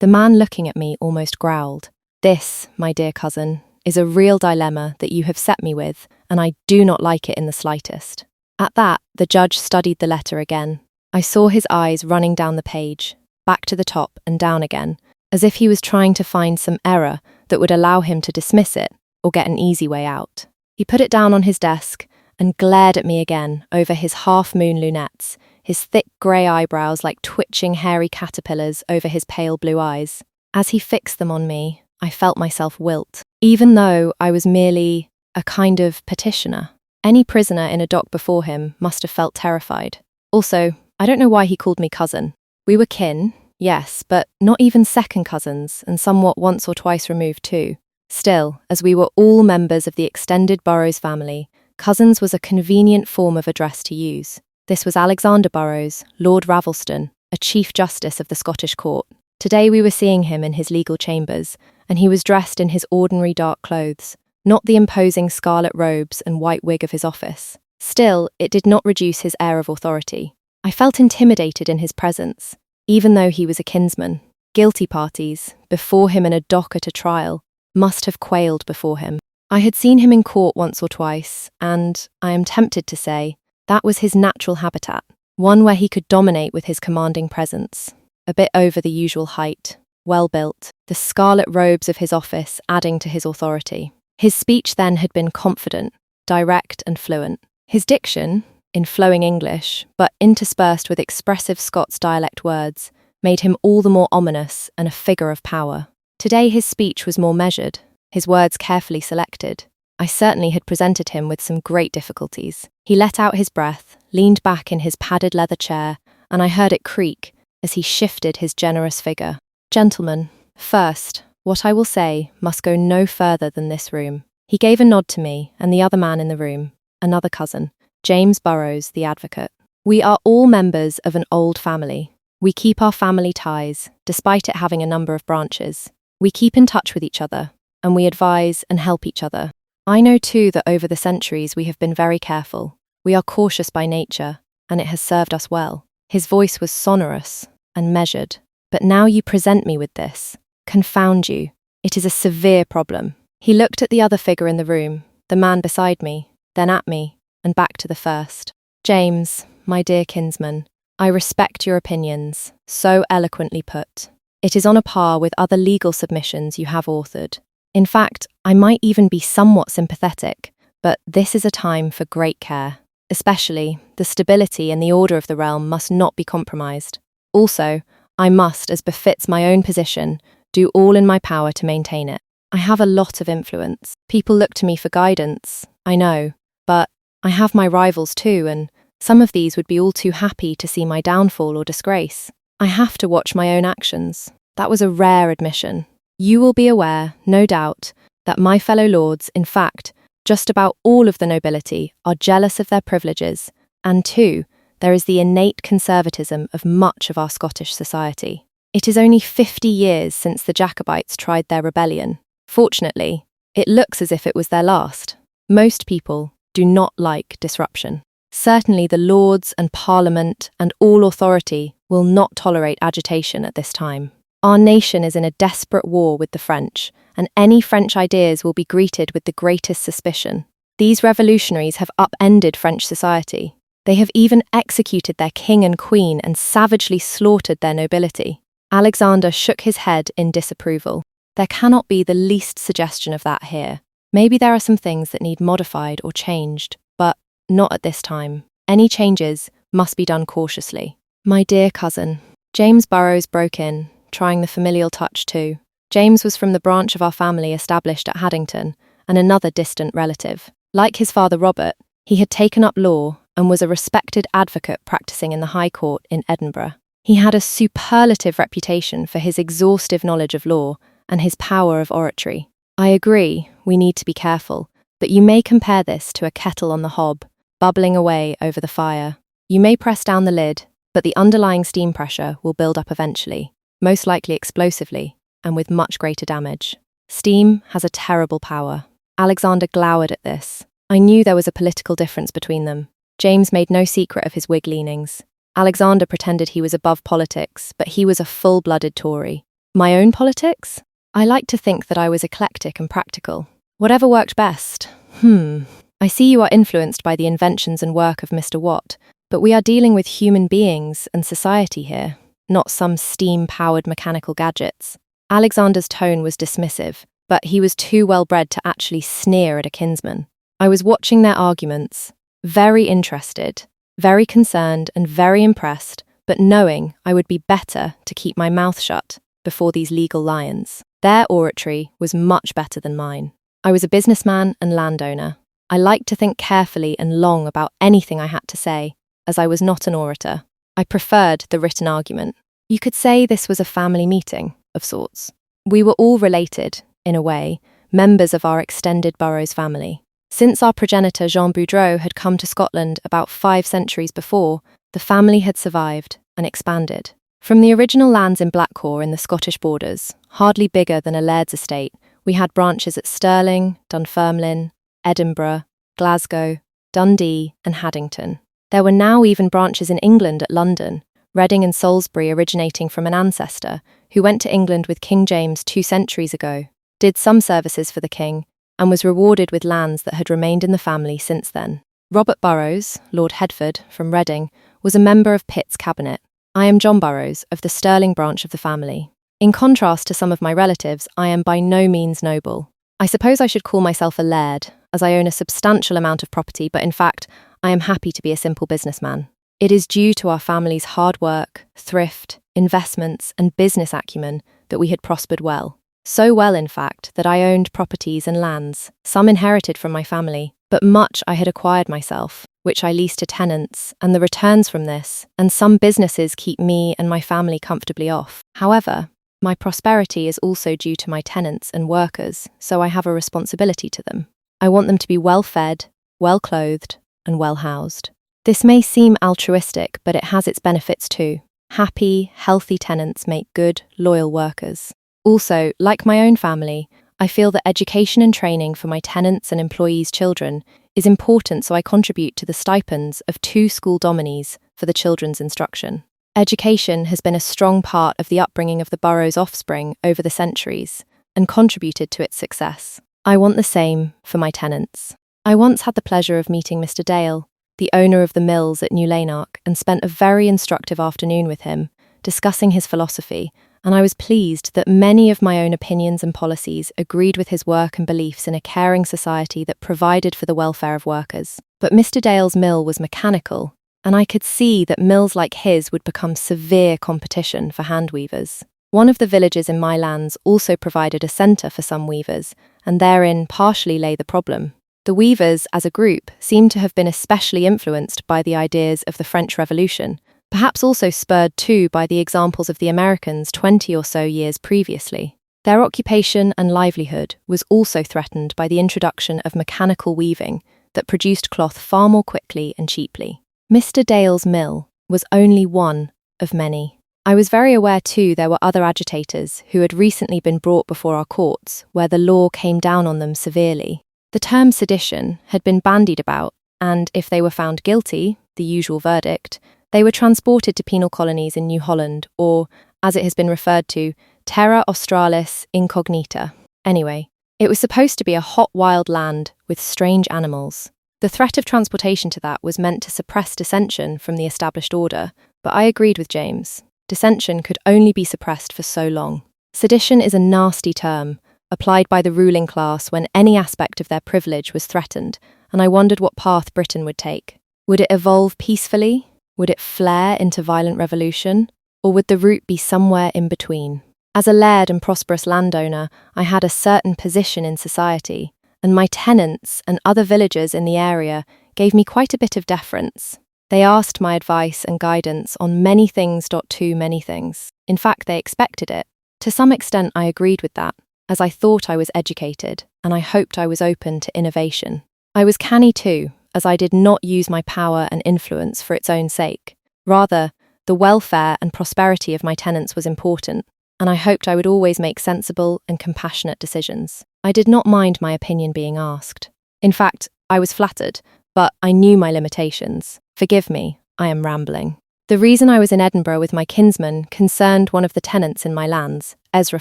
The man looking at me almost growled. "This, my dear cousin, is a real dilemma that you have set me with, and I do not like it in the slightest." At that, the judge studied the letter again. I saw his eyes running down the page, back to the top and down again, as if he was trying to find some error that would allow him to dismiss it or get an easy way out. He put it down on his desk and glared at me again over his half-moon lunettes, his thick grey eyebrows like twitching hairy caterpillars over his pale blue eyes. As he fixed them on me, I felt myself wilt, even though I was merely a kind of petitioner. Any prisoner in a dock before him must have felt terrified. Also, I don't know why he called me cousin. We were kin, yes, but not even second cousins, and somewhat once or twice removed too. Still, as we were all members of the extended Burrows family, cousins was a convenient form of address to use. This was Alexander Burrows, Lord Ravelston, a Chief Justice of the Scottish Court. Today we were seeing him in his legal chambers, and he was dressed in his ordinary dark clothes, not the imposing scarlet robes and white wig of his office. Still, it did not reduce his air of authority. I felt intimidated in his presence, even though he was a kinsman. Guilty parties, before him in a dock at a trial, must have quailed before him. I had seen him in court once or twice, and, I am tempted to say, that was his natural habitat, one where he could dominate with his commanding presence. A bit over the usual height, well built, the scarlet robes of his office adding to his authority. His speech then had been confident, direct and fluent. His diction, in flowing English, but interspersed with expressive Scots dialect words, made him all the more ominous and a figure of power. Today his speech was more measured, his words carefully selected. I certainly had presented him with some great difficulties. He let out his breath, leaned back in his padded leather chair, and I heard it creak as he shifted his generous figure. "Gentlemen, first, what I will say must go no further than this room." He gave a nod to me and the other man in the room, another cousin, James Burrows, the advocate. "We are all members of an old family. We keep our family ties, despite it having a number of branches. We keep in touch with each other, and we advise and help each other. I know too that over the centuries we have been very careful. We are cautious by nature, and it has served us well." His voice was sonorous and measured. "But now you present me with this. Confound you. It is a severe problem." He looked at the other figure in the room, the man beside me, then at me, and back to the first. "James, my dear kinsman, I respect your opinions, so eloquently put. It is on a par with other legal submissions you have authored. In fact, I might even be somewhat sympathetic, but this is a time for great care. Especially, the stability and the order of the realm must not be compromised. Also, I must, as befits my own position, do all in my power to maintain it. I have a lot of influence. People look to me for guidance, I know, but I have my rivals too, and some of these would be all too happy to see my downfall or disgrace. I have to watch my own actions." That was a rare admission. "You will be aware, no doubt, that my fellow lords, in fact, just about all of the nobility, are jealous of their privileges, and too, there is the innate conservatism of much of our Scottish society. It is only 50 years since the Jacobites tried their rebellion. Fortunately, it looks as if it was their last. Most people do not like disruption. Certainly the Lords and Parliament and all authority will not tolerate agitation at this time. Our nation is in a desperate war with the French, and any French ideas will be greeted with the greatest suspicion. These revolutionaries have upended French society. They have even executed their king and queen and savagely slaughtered their nobility." Alexander shook his head in disapproval. "There cannot be the least suggestion of that here. Maybe there are some things that need modified or changed, but not at this time. Any changes must be done cautiously." "My dear cousin," James Burrows broke in, trying the familial touch too. James was from the branch of our family established at Haddington, and another distant relative. Like his father Robert, he had taken up law and was a respected advocate practicing in the High Court in Edinburgh. He had a superlative reputation for his exhaustive knowledge of law and his power of oratory. "I agree, we need to be careful, but you may compare this to a kettle on the hob, bubbling away over the fire. You may press down the lid, but the underlying steam pressure will build up eventually, most likely explosively, and with much greater damage. Steam has a terrible power." Alexander glowered at this. I knew there was a political difference between them. James made no secret of his Whig leanings. Alexander pretended he was above politics, but he was a full-blooded Tory. My own politics? I like to think that I was eclectic and practical. Whatever worked best. I see you are influenced by the inventions and work of Mr. Watt, but we are dealing with human beings and society here, not some steam-powered mechanical gadgets. Alexander's tone was dismissive, but he was too well-bred to actually sneer at a kinsman. I was watching their arguments, very interested, very concerned and very impressed, but knowing I would be better to keep my mouth shut before these legal lions. Their oratory was much better than mine. I was a businessman and landowner. I liked to think carefully and long about anything I had to say, as I was not an orator. I preferred the written argument. You could say this was a family meeting, of sorts. We were all related, in a way, members of our extended Burrows family. Since our progenitor Jean Boudreau had come to Scotland about 5 centuries before, the family had survived and expanded. From the original lands in Blackhaw in the Scottish borders, hardly bigger than a laird's estate, we had branches at Stirling, Dunfermline, Edinburgh, Glasgow, Dundee and Haddington. There were now even branches in England at London, Reading and Salisbury originating from an ancestor who went to England with King James 2 centuries ago, did some services for the king, and was rewarded with lands that had remained in the family since then. Robert Burrows, Lord Headford, from Reading, was a member of Pitt's cabinet. I am John Burrows, of the Stirling branch of the family. In contrast to some of my relatives, I am by no means noble. I suppose I should call myself a laird, as I own a substantial amount of property, but in fact, I am happy to be a simple businessman. It is due to our family's hard work, thrift, investments, and business acumen that we had prospered well. So well, in fact, that I owned properties and lands, some inherited from my family, but much I had acquired myself, which I leased to tenants, and the returns from this, and some businesses keep me and my family comfortably off. However, my prosperity is also due to my tenants and workers, so I have a responsibility to them. I want them to be well-fed, well-clothed, and well-housed. This may seem altruistic, but it has its benefits too. Happy, healthy tenants make good, loyal workers. Also, like my own family, I feel that education and training for my tenants and employees' children is important, so I contribute to the stipends of 2 school dominies for the children's instruction. Education has been a strong part of the upbringing of the Burrows' offspring over the centuries and contributed to its success. I want the same for my tenants. I once had the pleasure of meeting Mr. Dale, the owner of the mills at New Lanark, and spent a very instructive afternoon with him, discussing his philosophy, and I was pleased that many of my own opinions and policies agreed with his work and beliefs in a caring society that provided for the welfare of workers. But Mr. Dale's mill was mechanical, and I could see that mills like his would become severe competition for hand weavers. One of the villages in my lands also provided a centre for some weavers, and therein partially lay the problem. The weavers, as a group, seem to have been especially influenced by the ideas of the French Revolution, perhaps also spurred too by the examples of the Americans 20 or so years previously. Their occupation and livelihood was also threatened by the introduction of mechanical weaving that produced cloth far more quickly and cheaply. Mr. Dale's mill was only one of many. I was very aware too there were other agitators who had recently been brought before our courts where the law came down on them severely. The term sedition had been bandied about, and if they were found guilty, the usual verdict, they were transported to penal colonies in New Holland, or, as it has been referred to, terra australis incognita. Anyway, it was supposed to be a hot, wild land with strange animals. The threat of transportation to that was meant to suppress dissension from the established order, but I agreed with James. Dissension could only be suppressed for so long. Sedition is a nasty term, applied by the ruling class when any aspect of their privilege was threatened, and I wondered what path Britain would take. Would it evolve peacefully? Would it flare into violent revolution? Or would the route be somewhere in between? As a laird and prosperous landowner, I had a certain position in society, and my tenants and other villagers in the area gave me quite a bit of deference. They asked my advice and guidance on many things. Too many things. In fact, they expected it. To some extent, I agreed with that, as I thought I was educated, and I hoped I was open to innovation. I was canny too, as I did not use my power and influence for its own sake. Rather, the welfare and prosperity of my tenants was important, and I hoped I would always make sensible and compassionate decisions. I did not mind my opinion being asked. In fact, I was flattered, but I knew my limitations. Forgive me, I am rambling. The The reason I was in Edinburgh with my kinsman concerned one of the tenants in my lands, Ezra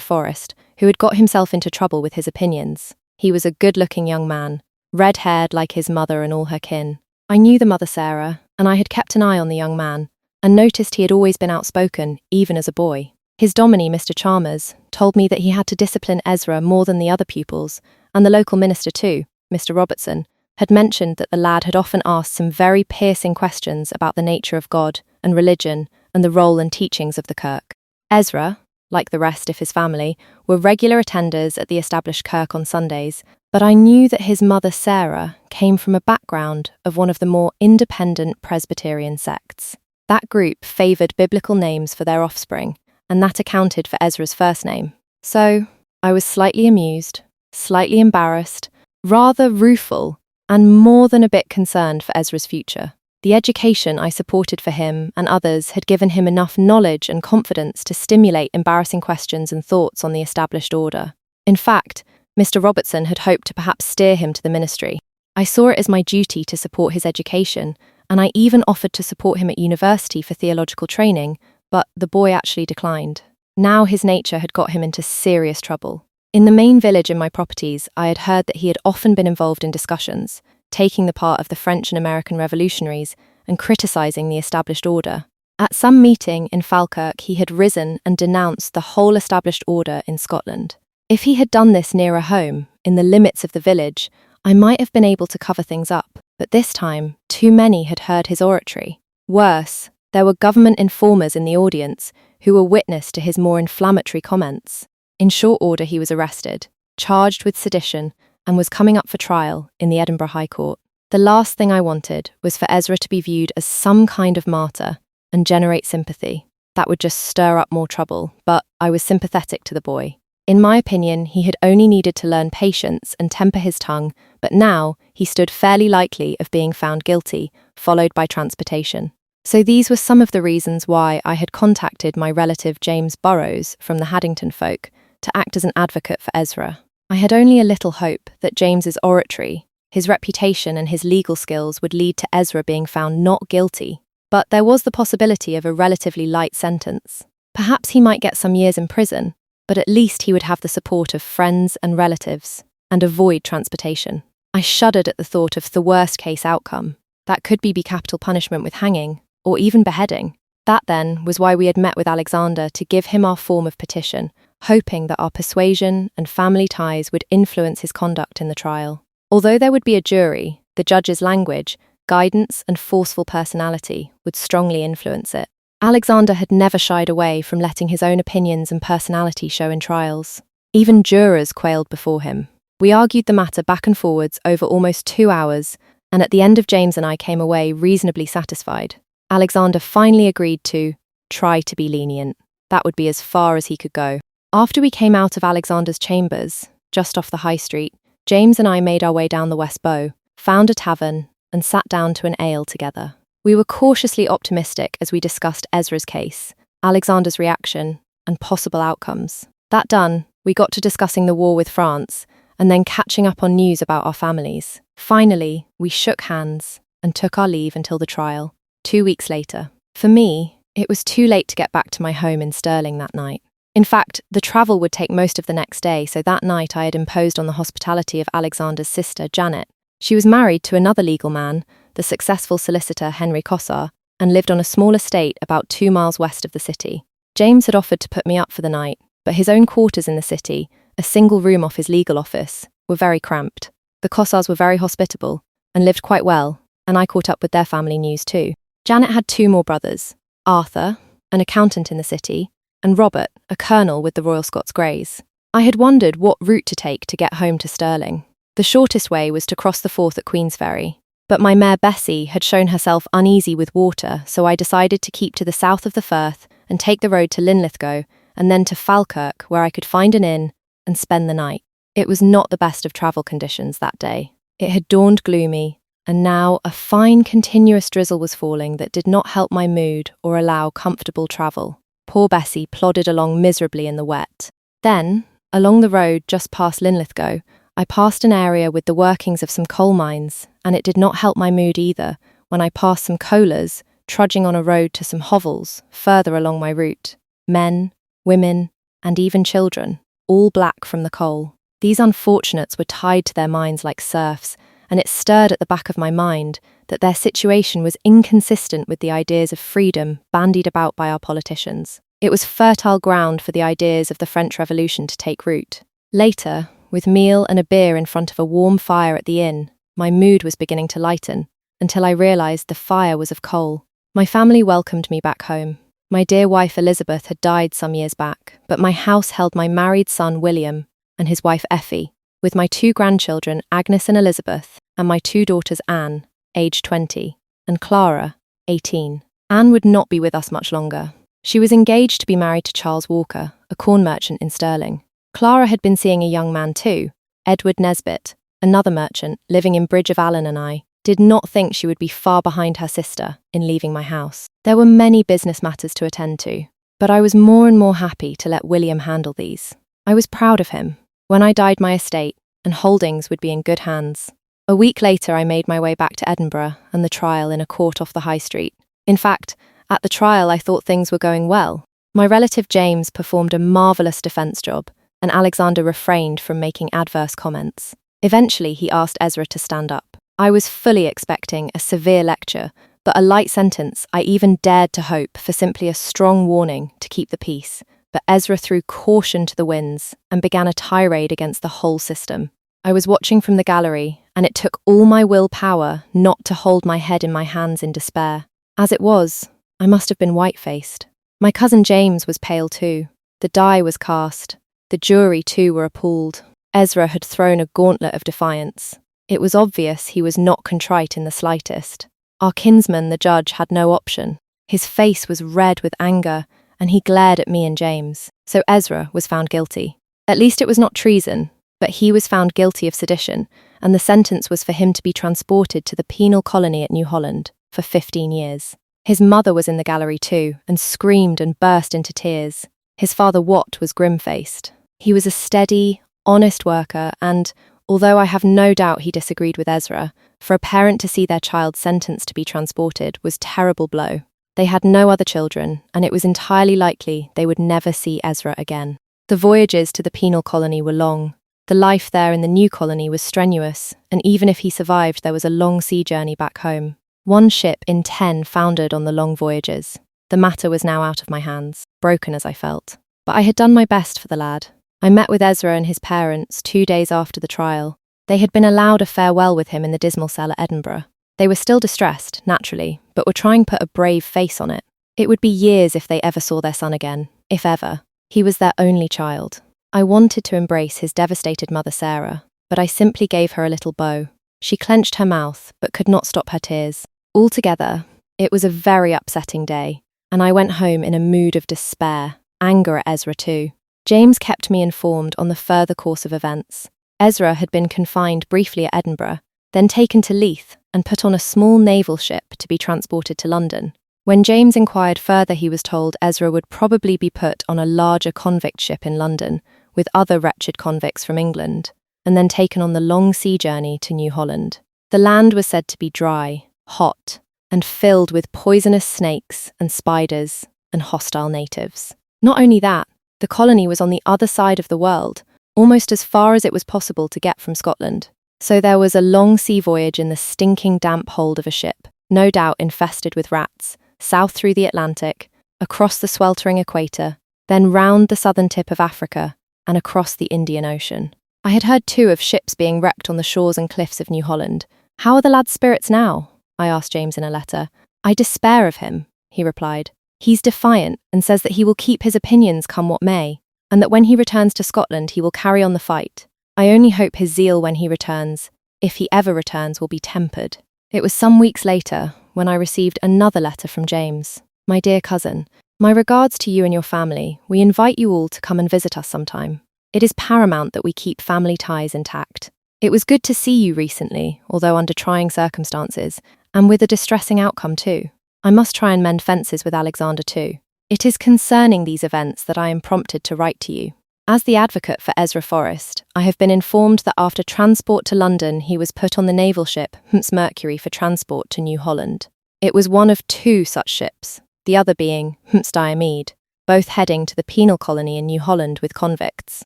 Forrest, who had got himself into trouble with his opinions. He was a good-looking young man, red-haired like his mother and all her kin. I knew the mother Sarah, and I had kept an eye on the young man, and noticed he had always been outspoken, even as a boy. His dominie, Mr. Chalmers, told me that he had to discipline Ezra more than the other pupils, and the local minister too, Mr. Robertson, had mentioned that the lad had often asked some very piercing questions about the nature of God and religion and the role and teachings of the kirk. Ezra, like the rest of his family, were regular attenders at the established kirk on Sundays, but I knew that his mother Sarah came from a background of one of the more independent Presbyterian sects. That group favoured biblical names for their offspring, and that accounted for Ezra's first name. So, I was slightly amused, slightly embarrassed, rather rueful, and more than a bit concerned for Ezra's future. The education I supported for him and others had given him enough knowledge and confidence to stimulate embarrassing questions and thoughts on the established order. In fact, Mr. Robertson had hoped to perhaps steer him to the ministry. I saw it as my duty to support his education, and I even offered to support him at university for theological training, but the boy actually declined. Now his nature had got him into serious trouble. In the main village in my properties, I had heard that he had often been involved in discussions, taking the part of the French and American revolutionaries and criticising the established order. At some meeting in Falkirk, he had risen and denounced the whole established order in Scotland. If he had done this nearer home, in the limits of the village, I might have been able to cover things up, but this time, too many had heard his oratory. Worse, there were government informers in the audience who were witness to his more inflammatory comments. In short order, he was arrested, charged with sedition, and was coming up for trial in the Edinburgh High Court. The last thing I wanted was for Ezra to be viewed as some kind of martyr and generate sympathy. That would just stir up more trouble, but I was sympathetic to the boy. In my opinion, he had only needed to learn patience and temper his tongue, but now he stood fairly likely of being found guilty, followed by transportation. So these were some of the reasons why I had contacted my relative James Burrows from the Haddington folk to act as an advocate for Ezra. I had only a little hope that James's oratory, his reputation and his legal skills would lead to Ezra being found not guilty, but there was the possibility of a relatively light sentence. Perhaps he might get some years in prison, but at least he would have the support of friends and relatives and avoid transportation. I shuddered at the thought of the worst-case outcome. That could be capital punishment with hanging, or even beheading. That, then, was why we had met with Alexander to give him our form of petition, hoping that our persuasion and family ties would influence his conduct in the trial. Although there would be a jury, the judge's language, guidance and forceful personality would strongly influence it. Alexander had never shied away from letting his own opinions and personality show in trials. Even jurors quailed before him. We argued the matter back and forwards over almost 2 hours, and at the end James and I came away reasonably satisfied. Alexander finally agreed to try to be lenient. That would be as far as he could go. After we came out of Alexander's chambers, just off the high street, James and I made our way down the West Bow, found a tavern, and sat down to an ale together. We were cautiously optimistic as we discussed Ezra's case, Alexander's reaction, and possible outcomes. That done, we got to discussing the war with France, and then catching up on news about our families. Finally, we shook hands and took our leave until the trial, 2 weeks later. For me, it was too late to get back to my home in Stirling that night. In fact, the travel would take most of the next day, so that night I had imposed on the hospitality of Alexander's sister, Janet. She was married to another legal man, the successful solicitor Henry Cossar, and lived on a small estate about 2 miles west of the city. James had offered to put me up for the night, but his own quarters in the city, a single room off his legal office, were very cramped. The Cossars were very hospitable and lived quite well, and I caught up with their family news too. Janet had 2 more brothers, Arthur, an accountant in the city, and Robert, a colonel with the Royal Scots Greys. I had wondered what route to take to get home to Stirling. The shortest way was to cross the Forth at Queensferry, but my mare Bessie had shown herself uneasy with water, so I decided to keep to the south of the Firth and take the road to Linlithgow and then to Falkirk, where I could find an inn and spend the night. It was not the best of travel conditions that day. It had dawned gloomy, and now a fine continuous drizzle was falling that did not help my mood or allow comfortable travel. Poor Bessie plodded along miserably in the wet. Then, along the road just past Linlithgow, I passed an area with the workings of some coal mines, and it did not help my mood either when I passed some coalers trudging on a road to some hovels further along my route. Men, women, and even children, all black from the coal. These unfortunates were tied to their mines like serfs, and it stirred at the back of my mind that their situation was inconsistent with the ideas of freedom bandied about by our politicians. It was fertile ground for the ideas of the French Revolution to take root. Later, with meal and a beer in front of a warm fire at the inn, my mood was beginning to lighten, until I realised the fire was of coal. My family welcomed me back home. My dear wife Elizabeth had died some years back, but my house held my married son William and his wife Effie, with my 2 grandchildren Agnes and Elizabeth, and my 2 daughters Anne, aged 20, and Clara, 18. Anne would not be with us much longer. She was engaged to be married to Charles Walker, a corn merchant in Stirling. Clara had been seeing a young man too, Edward Nesbitt, another merchant living in Bridge of Allen, and I did not think she would be far behind her sister in leaving my house. There were many business matters to attend to, but I was more and more happy to let William handle these. I was proud of him. When I died, my estate and holdings would be in good hands. A week later, I made my way back to Edinburgh and the trial in a court off the High Street. In fact, at the trial, I thought things were going well. My relative James performed a marvellous defence job, and Alexander refrained from making adverse comments. Eventually, he asked Ezra to stand up. I was fully expecting a severe lecture, but a light sentence I even dared to hope for simply a strong warning to keep the peace. But Ezra threw caution to the winds and began a tirade against the whole system. I was watching from the gallery, and it took all my willpower not to hold my head in my hands in despair. As it was, I must have been white-faced. My cousin James was pale too. The die was cast. The jury too were appalled. Ezra had thrown a gauntlet of defiance. It was obvious he was not contrite in the slightest. Our kinsman, the judge, had no option. His face was red with anger, and he glared at me and James. So Ezra was found guilty. At least it was not treason, but he was found guilty of sedition, and the sentence was for him to be transported to the penal colony at New Holland for 15 years. His mother was in the gallery too, and screamed and burst into tears. His father Watt was grim-faced. He was a steady, honest worker, and, although I have no doubt he disagreed with Ezra, for a parent to see their child sentenced to be transported was a terrible blow. They had no other children, and it was entirely likely they would never see Ezra again. The voyages to the penal colony were long. The life there in the new colony was strenuous, and even if he survived, there was a long sea journey back home. 1 ship in 10 foundered on the long voyages. The matter was now out of my hands, broken as I felt. But I had done my best for the lad. I met with Ezra and his parents 2 days after the trial. They had been allowed a farewell with him in the dismal cell at Edinburgh. They were still distressed, naturally, but were trying to put a brave face on it. It would be years if they ever saw their son again, if ever. He was their only child. I wanted to embrace his devastated mother Sarah, but I simply gave her a little bow. She clenched her mouth, but could not stop her tears. Altogether, it was a very upsetting day, and I went home in a mood of despair, anger at Ezra too. James kept me informed on the further course of events. Ezra had been confined briefly at Edinburgh, then taken to Leith and put on a small naval ship to be transported to London. When James inquired further, he was told Ezra would probably be put on a larger convict ship in London with other wretched convicts from England, and then taken on the long sea journey to New Holland. The land was said to be dry, hot, and filled with poisonous snakes and spiders and hostile natives. Not only that, the colony was on the other side of the world, almost as far as it was possible to get from Scotland. So there was a long sea voyage in the stinking damp hold of a ship, no doubt infested with rats, south through the Atlantic, across the sweltering equator, then round the southern tip of Africa, and across the Indian Ocean. I had heard too of ships being wrecked on the shores and cliffs of New Holland. How are the lad's spirits now? I asked James in a letter. I despair of him, he replied. He's defiant and says that he will keep his opinions come what may, and that when he returns to Scotland he will carry on the fight. I only hope his zeal when he returns, if he ever returns, will be tempered. It was some weeks later when I received another letter from James. My dear cousin, my regards to you and your family. We invite you all to come and visit us sometime. It is paramount that we keep family ties intact. It was good to see you recently, although under trying circumstances, and with a distressing outcome too. I must try and mend fences with Alexander too. It is concerning these events that I am prompted to write to you. As the advocate for Ezra Forrest, I have been informed that after transport to London he was put on the naval ship Mercury for transport to New Holland. It was one of two such ships, the other being Feminized, both heading to the penal colony in New Holland with convicts.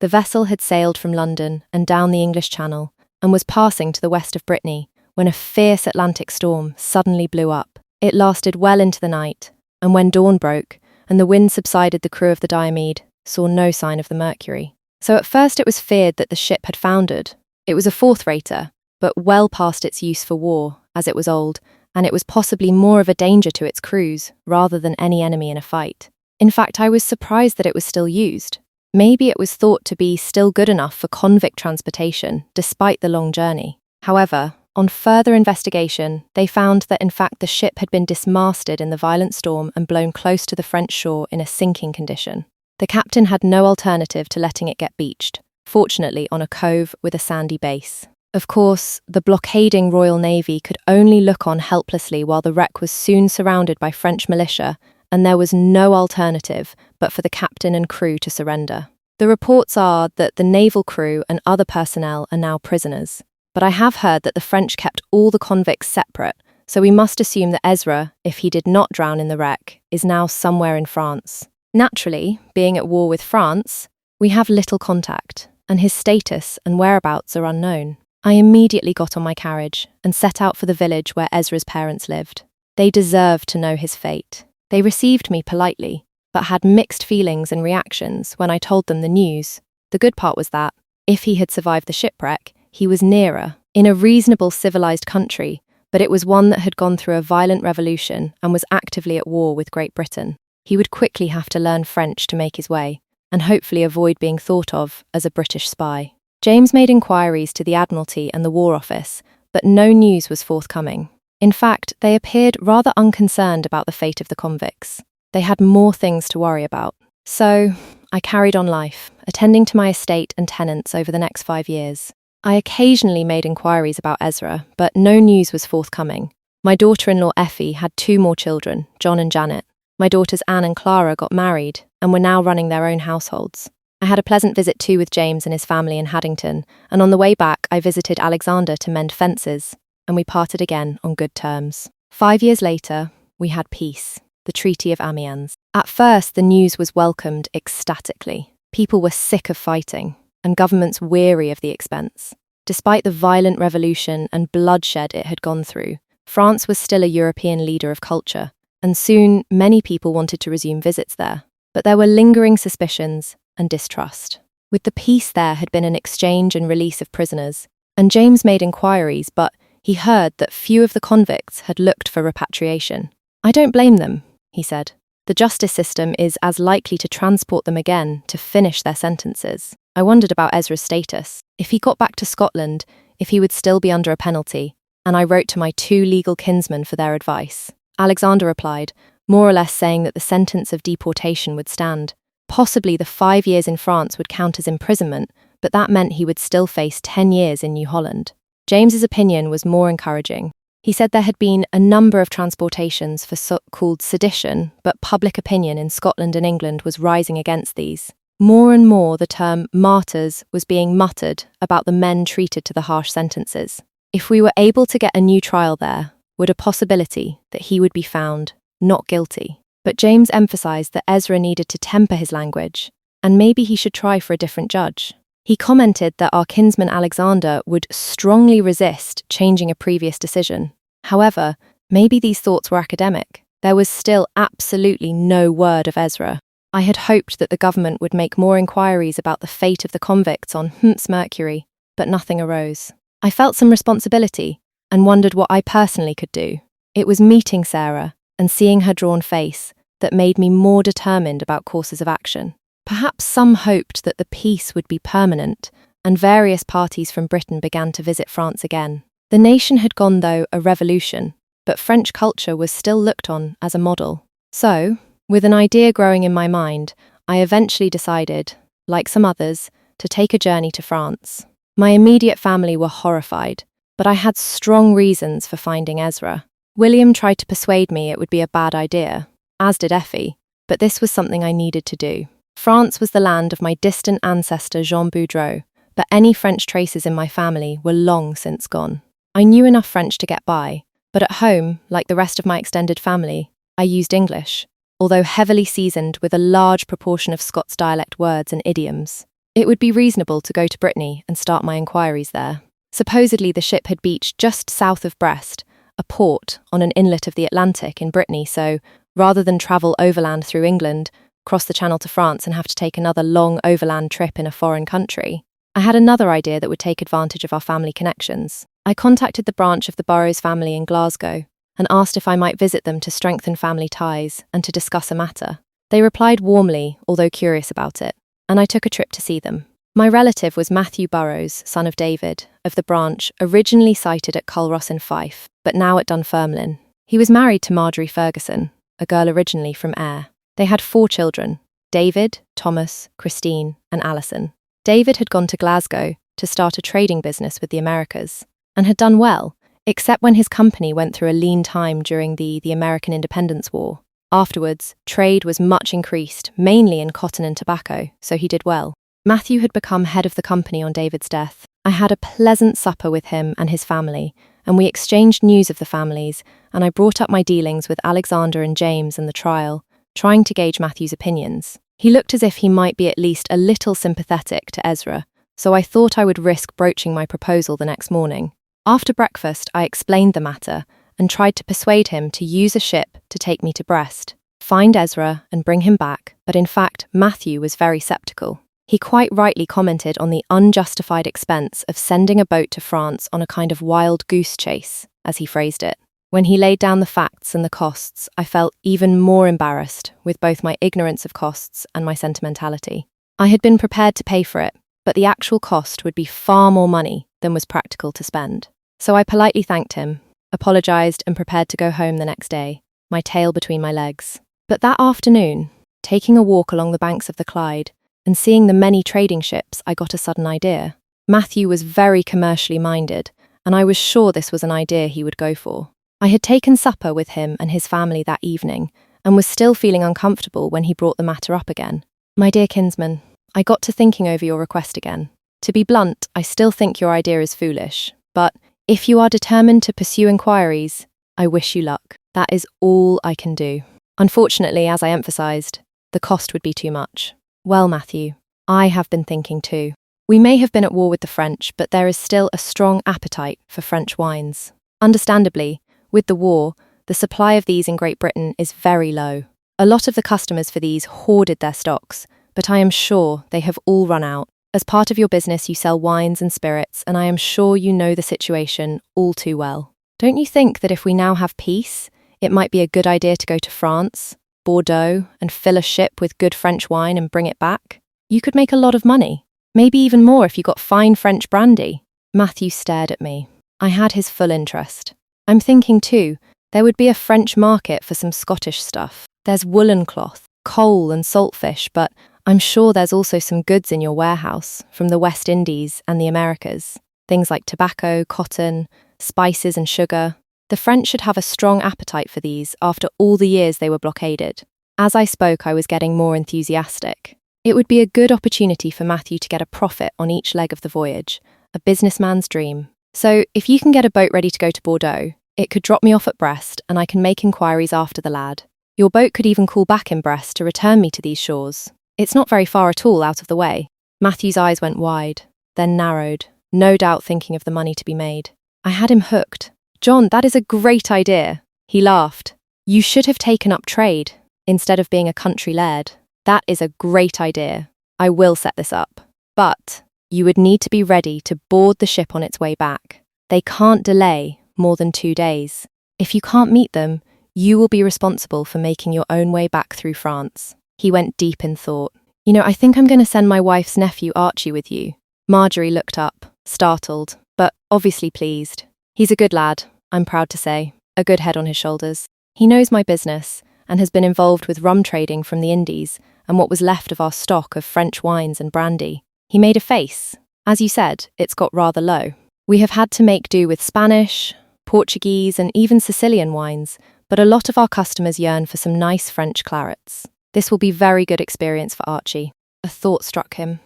The vessel had sailed from London and down the English Channel and was passing to the west of Brittany when a fierce Atlantic storm suddenly blew up. It lasted well into the night, and when dawn broke and the wind subsided, the crew of the Diomede saw no sign of the Mercury. So at first it was feared that the ship had foundered. It was a fourth-rater, but well past its use for war, as it was old, and it was possibly more of a danger to its crews rather than any enemy in a fight. In fact, I was surprised that it was still used. Maybe it was thought to be still good enough for convict transportation, despite the long journey. However, on further investigation, they found that in fact the ship had been dismasted in the violent storm and blown close to the French shore in a sinking condition. The captain had no alternative to letting it get beached, fortunately on a cove with a sandy base. Of course, the blockading Royal Navy could only look on helplessly while the wreck was soon surrounded by French militia, and there was no alternative but for the captain and crew to surrender. The reports are that the naval crew and other personnel are now prisoners, but I have heard that the French kept all the convicts separate, so we must assume that Ezra, if he did not drown in the wreck, is now somewhere in France. Naturally, being at war with France, we have little contact, and his status and whereabouts are unknown. I immediately got on my carriage and set out for the village where Ezra's parents lived. They deserved to know his fate. They received me politely, but had mixed feelings and reactions when I told them the news. The good part was that, if he had survived the shipwreck, he was nearer, in a reasonable civilized country, but it was one that had gone through a violent revolution and was actively at war with Great Britain. He would quickly have to learn French to make his way, and hopefully avoid being thought of as a British spy. James made inquiries to the Admiralty and the War Office, but no news was forthcoming. In fact, they appeared rather unconcerned about the fate of the convicts. They had more things to worry about. So, I carried on life, attending to my estate and tenants over the next 5 years. I occasionally made inquiries about Ezra, but no news was forthcoming. My daughter-in-law Effie had 2 more children, John and Janet. My daughters Anne and Clara got married and were now running their own households. I had a pleasant visit too with James and his family in Haddington, and on the way back I visited Alexander to mend fences, and we parted again on good terms. 5 years later, we had peace, the Treaty of Amiens. At first, the news was welcomed ecstatically. People were sick of fighting, and governments weary of the expense. Despite the violent revolution and bloodshed it had gone through, France was still a European leader of culture, and soon many people wanted to resume visits there. But there were lingering suspicions and distrust. With the peace there had been an exchange and release of prisoners, and James made inquiries, but he heard that few of the convicts had looked for repatriation. "I don't blame them," he said. "The justice system is as likely to transport them again to finish their sentences." I wondered about Ezra's status, if he got back to Scotland, if he would still be under a penalty, and I wrote to my 2 legal kinsmen for their advice. Alexander replied, more or less saying that the sentence of deportation would stand. Possibly the 5 years in France would count as imprisonment, but that meant he would still face 10 years in New Holland. James's opinion was more encouraging. He said there had been a number of transportations for so-called sedition, but public opinion in Scotland and England was rising against these. More and more the term martyrs was being muttered about the men treated to the harsh sentences. If we were able to get a new trial there, would a possibility that he would be found not guilty. But James emphasized that Ezra needed to temper his language, and maybe he should try for a different judge. He commented that our kinsman Alexander would strongly resist changing a previous decision. However, maybe these thoughts were academic. There was still absolutely no word of Ezra. I had hoped that the government would make more inquiries about the fate of the convicts on Mercury, but nothing arose. I felt some responsibility and wondered what I personally could do. It was meeting Sarah and seeing her drawn face that made me more determined about courses of action. Perhaps some hoped that the peace would be permanent, and various parties from Britain began to visit France again. The nation had gone, though, a revolution, but French culture was still looked on as a model. So, with an idea growing in my mind, I eventually decided, like some others, to take a journey to France. My immediate family were horrified, but I had strong reasons for finding Ezra. William tried to persuade me it would be a bad idea, as did Effie, but this was something I needed to do. France was the land of my distant ancestor Jean Boudreau, but any French traces in my family were long since gone. I knew enough French to get by, But at home, like the rest of my extended family, I used English, although heavily seasoned with a large proportion of Scots dialect words and idioms. It would be reasonable to go to Brittany and start my inquiries there. Supposedly the ship had beached just south of Brest, a port on an inlet of the Atlantic in Brittany, so rather than travel overland through England, cross the Channel to France and have to take another long overland trip in a foreign country, I had another idea that would take advantage of our family connections. I contacted the branch of the Burrows family in Glasgow and asked if I might visit them to strengthen family ties and to discuss a matter. They replied warmly, although curious about it, and I took a trip to see them. My relative was Matthew Burrows, son of David, of the branch originally sited at Culross in Fife, but now at Dunfermline. He was married to Marjorie Ferguson, a girl originally from Ayr. They had 4 children, David, Thomas, Christine, and Alison. David had gone to Glasgow to start a trading business with the Americas, and had done well, except when his company went through a lean time during the American Independence War. Afterwards, trade was much increased, mainly in cotton and tobacco, so he did well. Matthew had become head of the company on David's death. I had a pleasant supper with him and his family, and we exchanged news of the families, and I brought up my dealings with Alexander and James and the trial, trying to gauge Matthew's opinions. He looked as if he might be at least a little sympathetic to Ezra, so I thought I would risk broaching my proposal the next morning. After breakfast, I explained the matter and tried to persuade him to use a ship to take me to Brest, find Ezra and bring him back, but in fact, Matthew was very sceptical. He quite rightly commented on the unjustified expense of sending a boat to France on a kind of wild goose chase, as he phrased it. When he laid down the facts and the costs, I felt even more embarrassed with both my ignorance of costs and my sentimentality. I had been prepared to pay for it, but the actual cost would be far more money than was practical to spend. So I politely thanked him, apologised and prepared to go home the next day, my tail between my legs. But that afternoon, taking a walk along the banks of the Clyde and seeing the many trading ships, I got a sudden idea. Matthew was very commercially minded, and I was sure this was an idea he would go for. I had taken supper with him and his family that evening, and was still feeling uncomfortable when he brought the matter up again. My dear kinsman, I got to thinking over your request again. To be blunt, I still think your idea is foolish, but if you are determined to pursue inquiries, I wish you luck. That is all I can do. Unfortunately, as I emphasised, the cost would be too much. Well, Matthew, I have been thinking too. We may have been at war with the French, but there is still a strong appetite for French wines. Understandably, with the war, the supply of these in Great Britain is very low. A lot of the customers for these hoarded their stocks, but I am sure they have all run out. As part of your business, you sell wines and spirits, and I am sure you know the situation all too well. Don't you think that if we now have peace, it might be a good idea to go to France, Bordeaux, and fill a ship with good French wine and bring it back? You could make a lot of money, maybe even more if you got fine French brandy. Matthew stared at me. I had his full interest. I'm thinking too, there would be a French market for some Scottish stuff. There's woolen cloth, coal and saltfish, but I'm sure there's also some goods in your warehouse from the West Indies and the Americas. Things like tobacco, cotton, spices and sugar. The French should have a strong appetite for these after all the years they were blockaded. As I spoke, I was getting more enthusiastic. It would be a good opportunity for Matthew to get a profit on each leg of the voyage, a businessman's dream. So, if you can get a boat ready to go to Bordeaux, it could drop me off at Brest and I can make inquiries after the lad. Your boat could even call back in Brest to return me to these shores. It's not very far at all out of the way. Matthew's eyes went wide, then narrowed, no doubt thinking of the money to be made. I had him hooked. John, that is a great idea. He laughed. You should have taken up trade, instead of being a country laird. That is a great idea. I will set this up. But you would need to be ready to board the ship on its way back. They can't delay more than 2 days. If you can't meet them, you will be responsible for making your own way back through France. He went deep in thought. I think I'm going to send my wife's nephew Archie with you. Marjorie looked up, startled, but obviously pleased. He's a good lad, I'm proud to say, a good head on his shoulders. He knows my business and has been involved with rum trading from the Indies and what was left of our stock of French wines and brandy. He made a face. As you said, it's got rather low. We have had to make do with Spanish, Portuguese and even Sicilian wines, but a lot of our customers yearn for some nice French clarets. This will be very good experience for Archie. A thought struck him.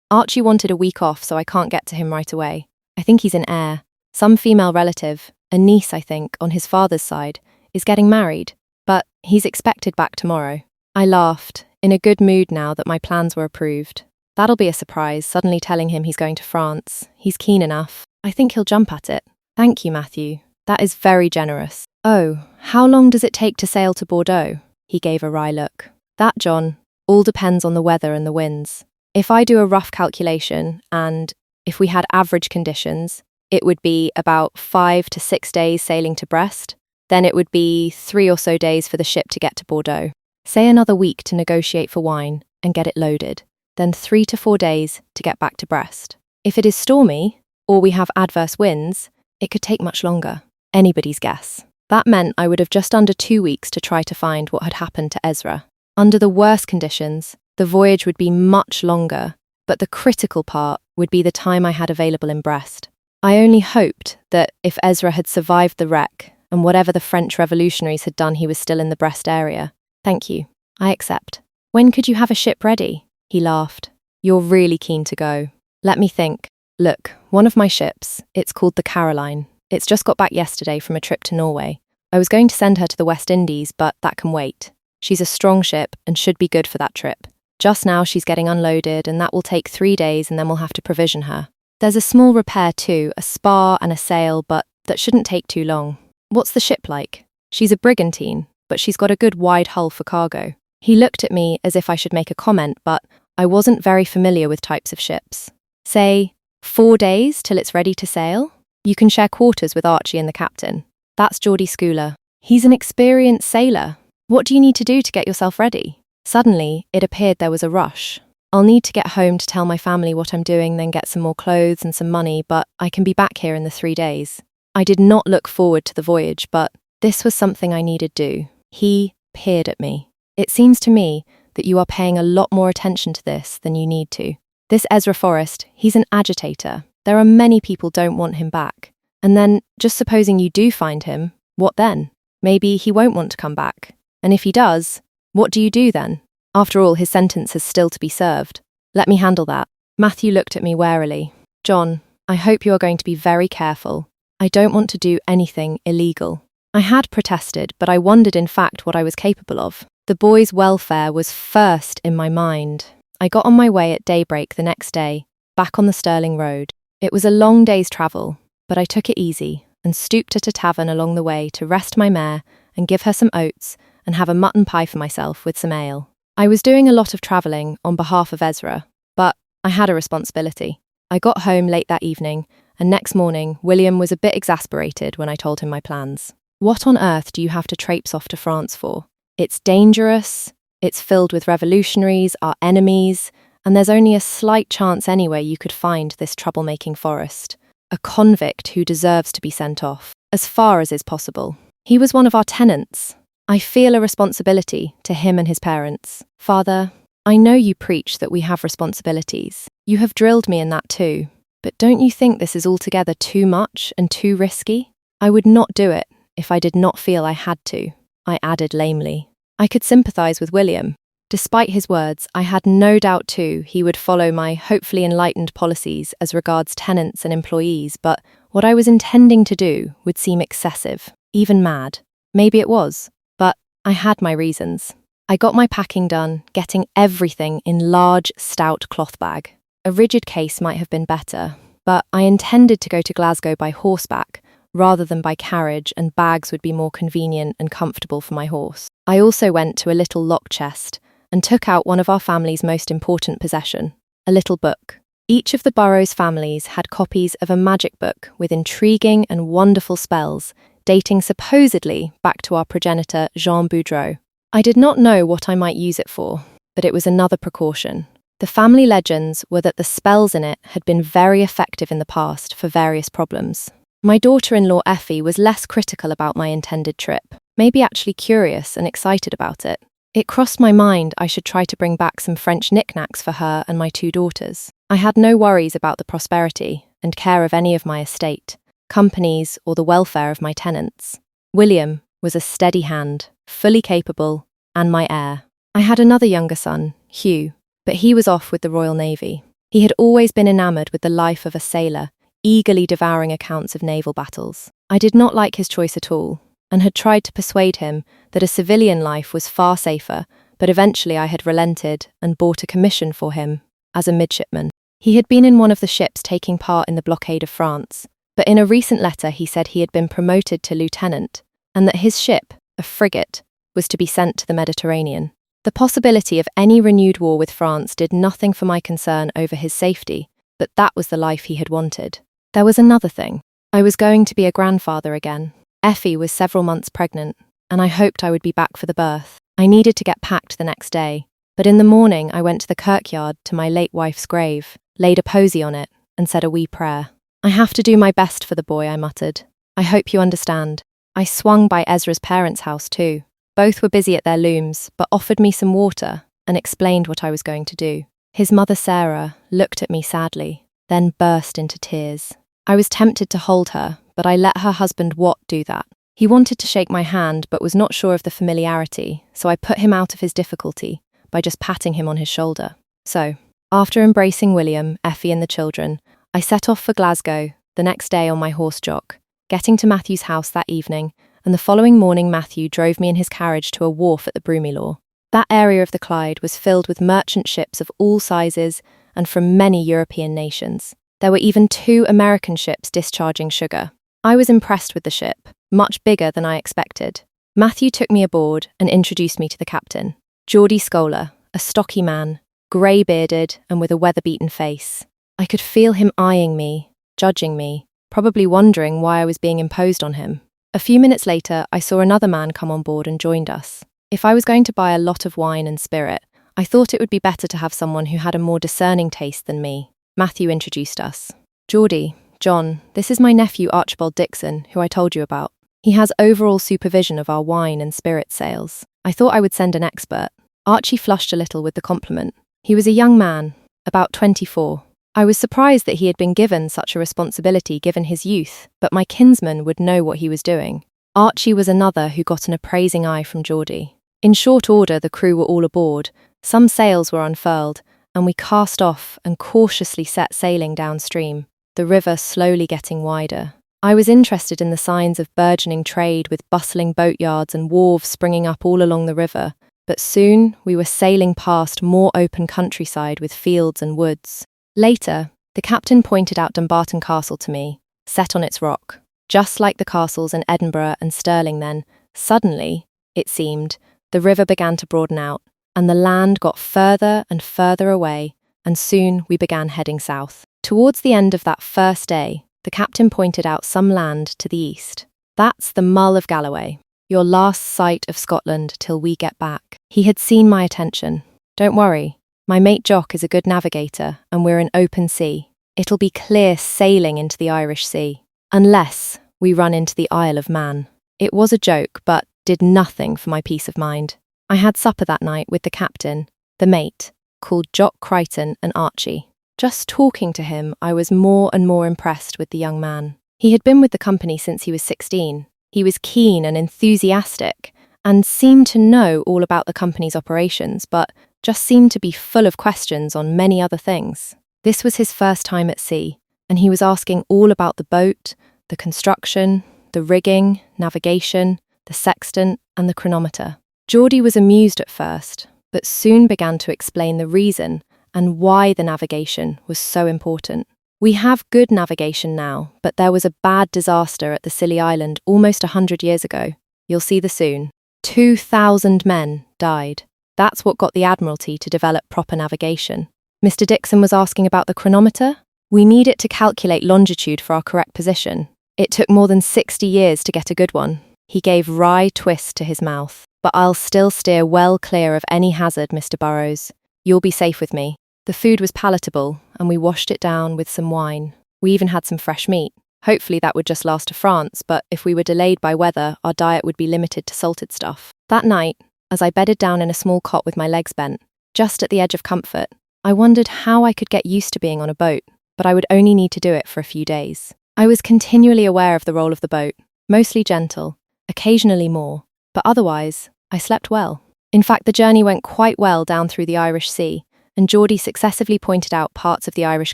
Archie wanted a week off, so I can't get to him right away. I think he's in Ayr. Some female relative, a niece I think, on his father's side, is getting married, but he's expected back tomorrow. I laughed, in a good mood now that my plans were approved. That'll be a surprise, suddenly telling him he's going to France. He's keen enough. I think he'll jump at it. Thank you, Matthew. That is very generous. Oh, how long does it take to sail to Bordeaux? He gave a wry look. That, John, all depends on the weather and the winds. If I do a rough calculation, and if we had average conditions, it would be about 5 to 6 days sailing to Brest. Then it would be 3 or so days for the ship to get to Bordeaux. Say another week to negotiate for wine and get it loaded. Then 3 to 4 days to get back to Brest. If it is stormy, or we have adverse winds, it could take much longer. Anybody's guess. That meant I would have just under 2 weeks to try to find what had happened to Ezra. Under the worst conditions, the voyage would be much longer, but the critical part would be the time I had available in Brest. I only hoped that if Ezra had survived the wreck, and whatever the French revolutionaries had done, he was still in the Brest area. Thank you. I accept. When could you have a ship ready? He laughed. You're really keen to go. Let me think. Look, one of my ships, it's called the Caroline. It's just got back yesterday from a trip to Norway. I was going to send her to the West Indies, but that can wait. She's a strong ship and should be good for that trip. Just now she's getting unloaded, and that will take 3 days, and then we'll have to provision her. There's a small repair too, a spar and a sail, but that shouldn't take too long. What's the ship like? She's a brigantine, but she's got a good wide hull for cargo. He looked at me as if I should make a comment, but I wasn't very familiar with types of ships. Say, 4 days till it's ready to sail? You can share quarters with Archie and the captain. That's Geordie Schooler. He's an experienced sailor. What do you need to do to get yourself ready? Suddenly, it appeared there was a rush. I'll need to get home to tell my family what I'm doing, then get some more clothes and some money, but I can be back here in the 3 days. I did not look forward to the voyage, but this was something I needed do. He peered at me. It seems to me that you are paying a lot more attention to this than you need to. This Ezra Forrest, he's an agitator. There are many people don't want him back. And then, just supposing you do find him, what then? Maybe he won't want to come back. And if he does, what do you do then? After all, his sentence has still to be served. Let me handle that. Matthew looked at me warily. John, I hope you are going to be very careful. I don't want to do anything illegal. I had protested, but I wondered in fact what I was capable of. The boy's welfare was first in my mind. I got on my way at daybreak the next day, back on the Stirling Road. It was a long day's travel, but I took it easy and stooped at a tavern along the way to rest my mare and give her some oats and have a mutton pie for myself with some ale. I was doing a lot of travelling on behalf of Ezra, but I had a responsibility. I got home late that evening, and next morning William was a bit exasperated when I told him my plans. What on earth do you have to traipse off to France for? It's dangerous, it's filled with revolutionaries, our enemies, and there's only a slight chance anyway you could find this troublemaking Forrest. A convict who deserves to be sent off, as far as is possible. He was one of our tenants. I feel a responsibility to him and his parents. Father, I know you preach that we have responsibilities. You have drilled me in that too. But don't you think this is altogether too much and too risky? I would not do it if I did not feel I had to, I added lamely. I could sympathise with William. Despite his words, I had no doubt too he would follow my hopefully enlightened policies as regards tenants and employees, but what I was intending to do would seem excessive, even mad. Maybe it was. But I had my reasons. I got my packing done, getting everything in large, stout cloth bag. A rigid case might have been better, but I intended to go to Glasgow by horseback rather than by carriage, and bags would be more convenient and comfortable for my horse. I also went to a little lock chest and took out one of our family's most important possession, a little book. Each of the Burrows families had copies of a magic book with intriguing and wonderful spells, dating supposedly back to our progenitor Jean Boudreau. I did not know what I might use it for, but it was another precaution. The family legends were that the spells in it had been very effective in the past for various problems. My daughter-in-law Effie was less critical about my intended trip, maybe actually curious and excited about it. It crossed my mind I should try to bring back some French knickknacks for her and my 2 daughters. I had no worries about the prosperity and care of any of my estate, companies, or the welfare of my tenants. William was a steady hand, fully capable, and my heir. I had another younger son, Hugh, but he was off with the Royal Navy. He had always been enamoured with the life of a sailor, eagerly devouring accounts of naval battles. I did not like his choice at all, and had tried to persuade him that a civilian life was far safer, but eventually I had relented and bought a commission for him as a midshipman. He had been in one of the ships taking part in the blockade of France, but in a recent letter he said he had been promoted to lieutenant, and that his ship, a frigate, was to be sent to the Mediterranean. The possibility of any renewed war with France did nothing for my concern over his safety, but that was the life he had wanted. There was another thing. I was going to be a grandfather again. Effie was several months pregnant, and I hoped I would be back for the birth. I needed to get packed the next day, but in the morning I went to the kirkyard to my late wife's grave, laid a posy on it, and said a wee prayer. "I have to do my best for the boy," I muttered. "I hope you understand." I swung by Ezra's parents' house too. Both were busy at their looms, but offered me some water and explained what I was going to do. His mother, Sarah, looked at me sadly, then burst into tears. I was tempted to hold her, but I let her husband Watt do that. He wanted to shake my hand, but was not sure of the familiarity, so I put him out of his difficulty by just patting him on his shoulder. So, after embracing William, Effie and the children, I set off for Glasgow the next day on my horse jock, getting to Matthew's house that evening, and the following morning Matthew drove me in his carriage to a wharf at the Broomielaw. That area of the Clyde was filled with merchant ships of all sizes and from many European nations. There were even 2 American ships discharging sugar. I was impressed with the ship, much bigger than I expected. Matthew took me aboard and introduced me to the captain, Geordie Scholar, a stocky man, grey-bearded and with a weather-beaten face. I could feel him eyeing me, judging me, probably wondering why I was being imposed on him. A few minutes later, I saw another man come on board and joined us. If I was going to buy a lot of wine and spirit, I thought it would be better to have someone who had a more discerning taste than me. Matthew introduced us. "Geordie, John, this is my nephew Archibald Dixon, who I told you about. He has overall supervision of our wine and spirit sales. I thought I would send an expert." Archie flushed a little with the compliment. He was a young man, about 24. I was surprised that he had been given such a responsibility given his youth, but my kinsman would know what he was doing. Archie was another who got an appraising eye from Geordie. In short order, the crew were all aboard, some sails were unfurled, and we cast off and cautiously set sailing downstream, the river slowly getting wider. I was interested in the signs of burgeoning trade with bustling boatyards and wharves springing up all along the river, but soon we were sailing past more open countryside with fields and woods. Later, the captain pointed out Dumbarton Castle to me, set on its rock. Just like the castles in Edinburgh and Stirling then, suddenly, it seemed, the river began to broaden out, and the land got further and further away, and soon we began heading south. Towards the end of that first day, the captain pointed out some land to the east. "That's the Mull of Galloway, your last sight of Scotland till we get back." He had seen my attention. "Don't worry. My mate Jock is a good navigator, and we're in open sea. It'll be clear sailing into the Irish Sea, unless we run into the Isle of Man." It was a joke, but did nothing for my peace of mind. I had supper that night with the captain, the mate, called Jock Crichton and Archie. Just talking to him, I was more and more impressed with the young man. He had been with the company since he was 16. He was keen and enthusiastic, and seemed to know all about the company's operations, but just seemed to be full of questions on many other things. This was his first time at sea, and he was asking all about the boat, the construction, the rigging, navigation, the sextant, and the chronometer. Geordie was amused at first, but soon began to explain the reason and why the navigation was so important. "We have good navigation now, but there was a bad disaster at the Scilly Island almost 100 years ago. You'll see the soon. 2,000 men died. That's what got the Admiralty to develop proper navigation." Mr. Dixon was asking about the chronometer. "We need it to calculate longitude for our correct position. It took more than 60 years to get a good one." He gave wry twist to his mouth. "But I'll still steer well clear of any hazard, Mr. Burrows. You'll be safe with me." The food was palatable, and we washed it down with some wine. We even had some fresh meat. Hopefully that would just last to France, but if we were delayed by weather, our diet would be limited to salted stuff. That night, as I bedded down in a small cot with my legs bent, just at the edge of comfort, I wondered how I could get used to being on a boat, but I would only need to do it for a few days. I was continually aware of the role of the boat, mostly gentle, occasionally more, but otherwise, I slept well. In fact, the journey went quite well down through the Irish Sea, and Geordie successively pointed out parts of the Irish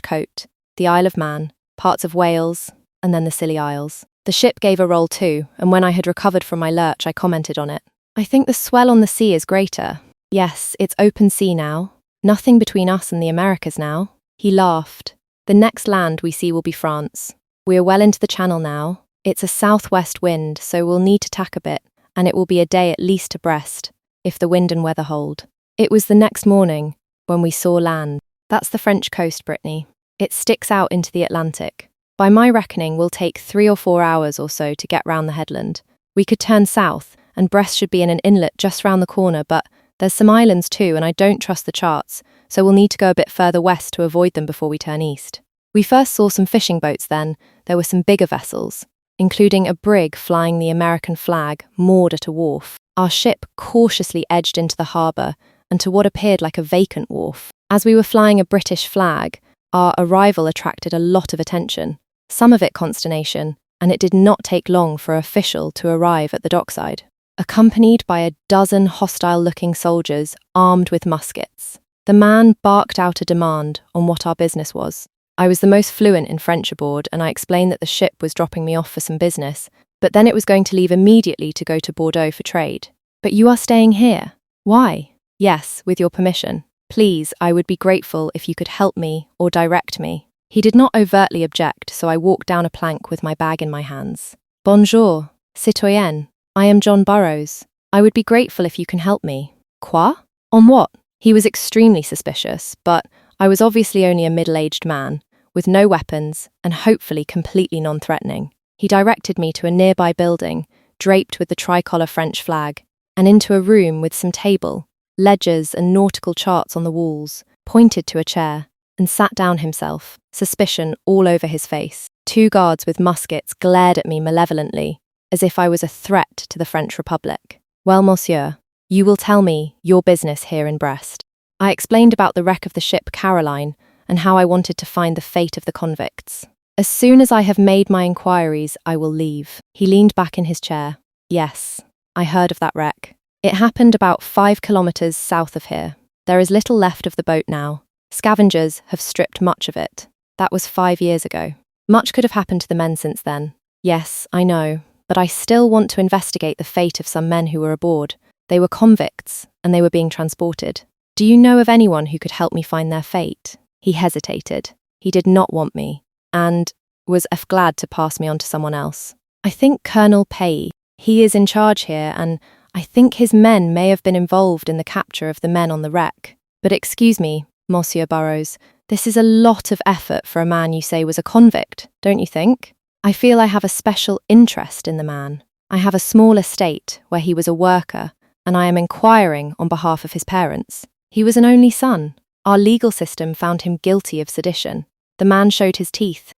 coast, the Isle of Man, parts of Wales, and then the Scilly Isles. The ship gave a roll too, and when I had recovered from my lurch, I commented on it. I think the swell on the sea is greater. Yes, it's open sea now. Nothing between us and the Americas now. He laughed. The next land we see will be France. We are well into the channel now. It's a southwest wind, so we'll need to tack a bit, and it will be a day at least to Brest, if the wind and weather hold. It was the next morning when we saw land. That's the French coast, Brittany. It sticks out into the Atlantic. By my reckoning, we'll take 3 or 4 hours or so to get round the headland. We could turn south, and Brest should be in an inlet just round the corner, but there's some islands too, and I don't trust the charts, so we'll need to go a bit further west to avoid them before we turn east. We first saw some fishing boats then. There were some bigger vessels, including a brig flying the American flag moored at a wharf. Our ship cautiously edged into the harbour and to what appeared like a vacant wharf. As we were flying a British flag, our arrival attracted a lot of attention, some of it consternation, and it did not take long for an official to arrive at the dockside, accompanied by a dozen hostile-looking soldiers armed with muskets. The man barked out a demand on what our business was. I was the most fluent in French aboard, and I explained that the ship was dropping me off for some business, but then it was going to leave immediately to go to Bordeaux for trade. But you are staying here. Why? Yes, with your permission. Please, I would be grateful if you could help me or direct me. He did not overtly object, so I walked down a plank with my bag in my hands. Bonjour, citoyenne. I am John Burrows. I would be grateful if you can help me. Quoi? On what? He was extremely suspicious, but I was obviously only a middle-aged man, with no weapons and hopefully completely non-threatening. He directed me to a nearby building, draped with the tricolour French flag, and into a room with some table, ledgers and nautical charts on the walls, pointed to a chair, and sat down himself, suspicion all over his face. 2 guards with muskets glared at me malevolently, as if I was a threat to the French Republic. Well, monsieur, you will tell me your business here in Brest. I explained about the wreck of the ship Caroline and how I wanted to find the fate of the convicts. As soon as I have made my inquiries, I will leave. He leaned back in his chair. Yes, I heard of that wreck. It happened about 5 kilometres south of here. There is little left of the boat now. Scavengers have stripped much of it. That was 5 years ago. Much could have happened to the men since then. Yes, I know, but I still want to investigate the fate of some men who were aboard. They were convicts, and they were being transported. Do you know of anyone who could help me find their fate? He hesitated. He did not want me, and was glad to pass me on to someone else. I think Colonel Pay. He is in charge here, and I think his men may have been involved in the capture of the men on the wreck. But excuse me, Monsieur Burrows, this is a lot of effort for a man you say was a convict, don't you think? I feel I have a special interest in the man. I have a small estate where he was a worker, and I am inquiring on behalf of his parents. He was an only son. Our legal system found him guilty of sedition. The man showed his teeth.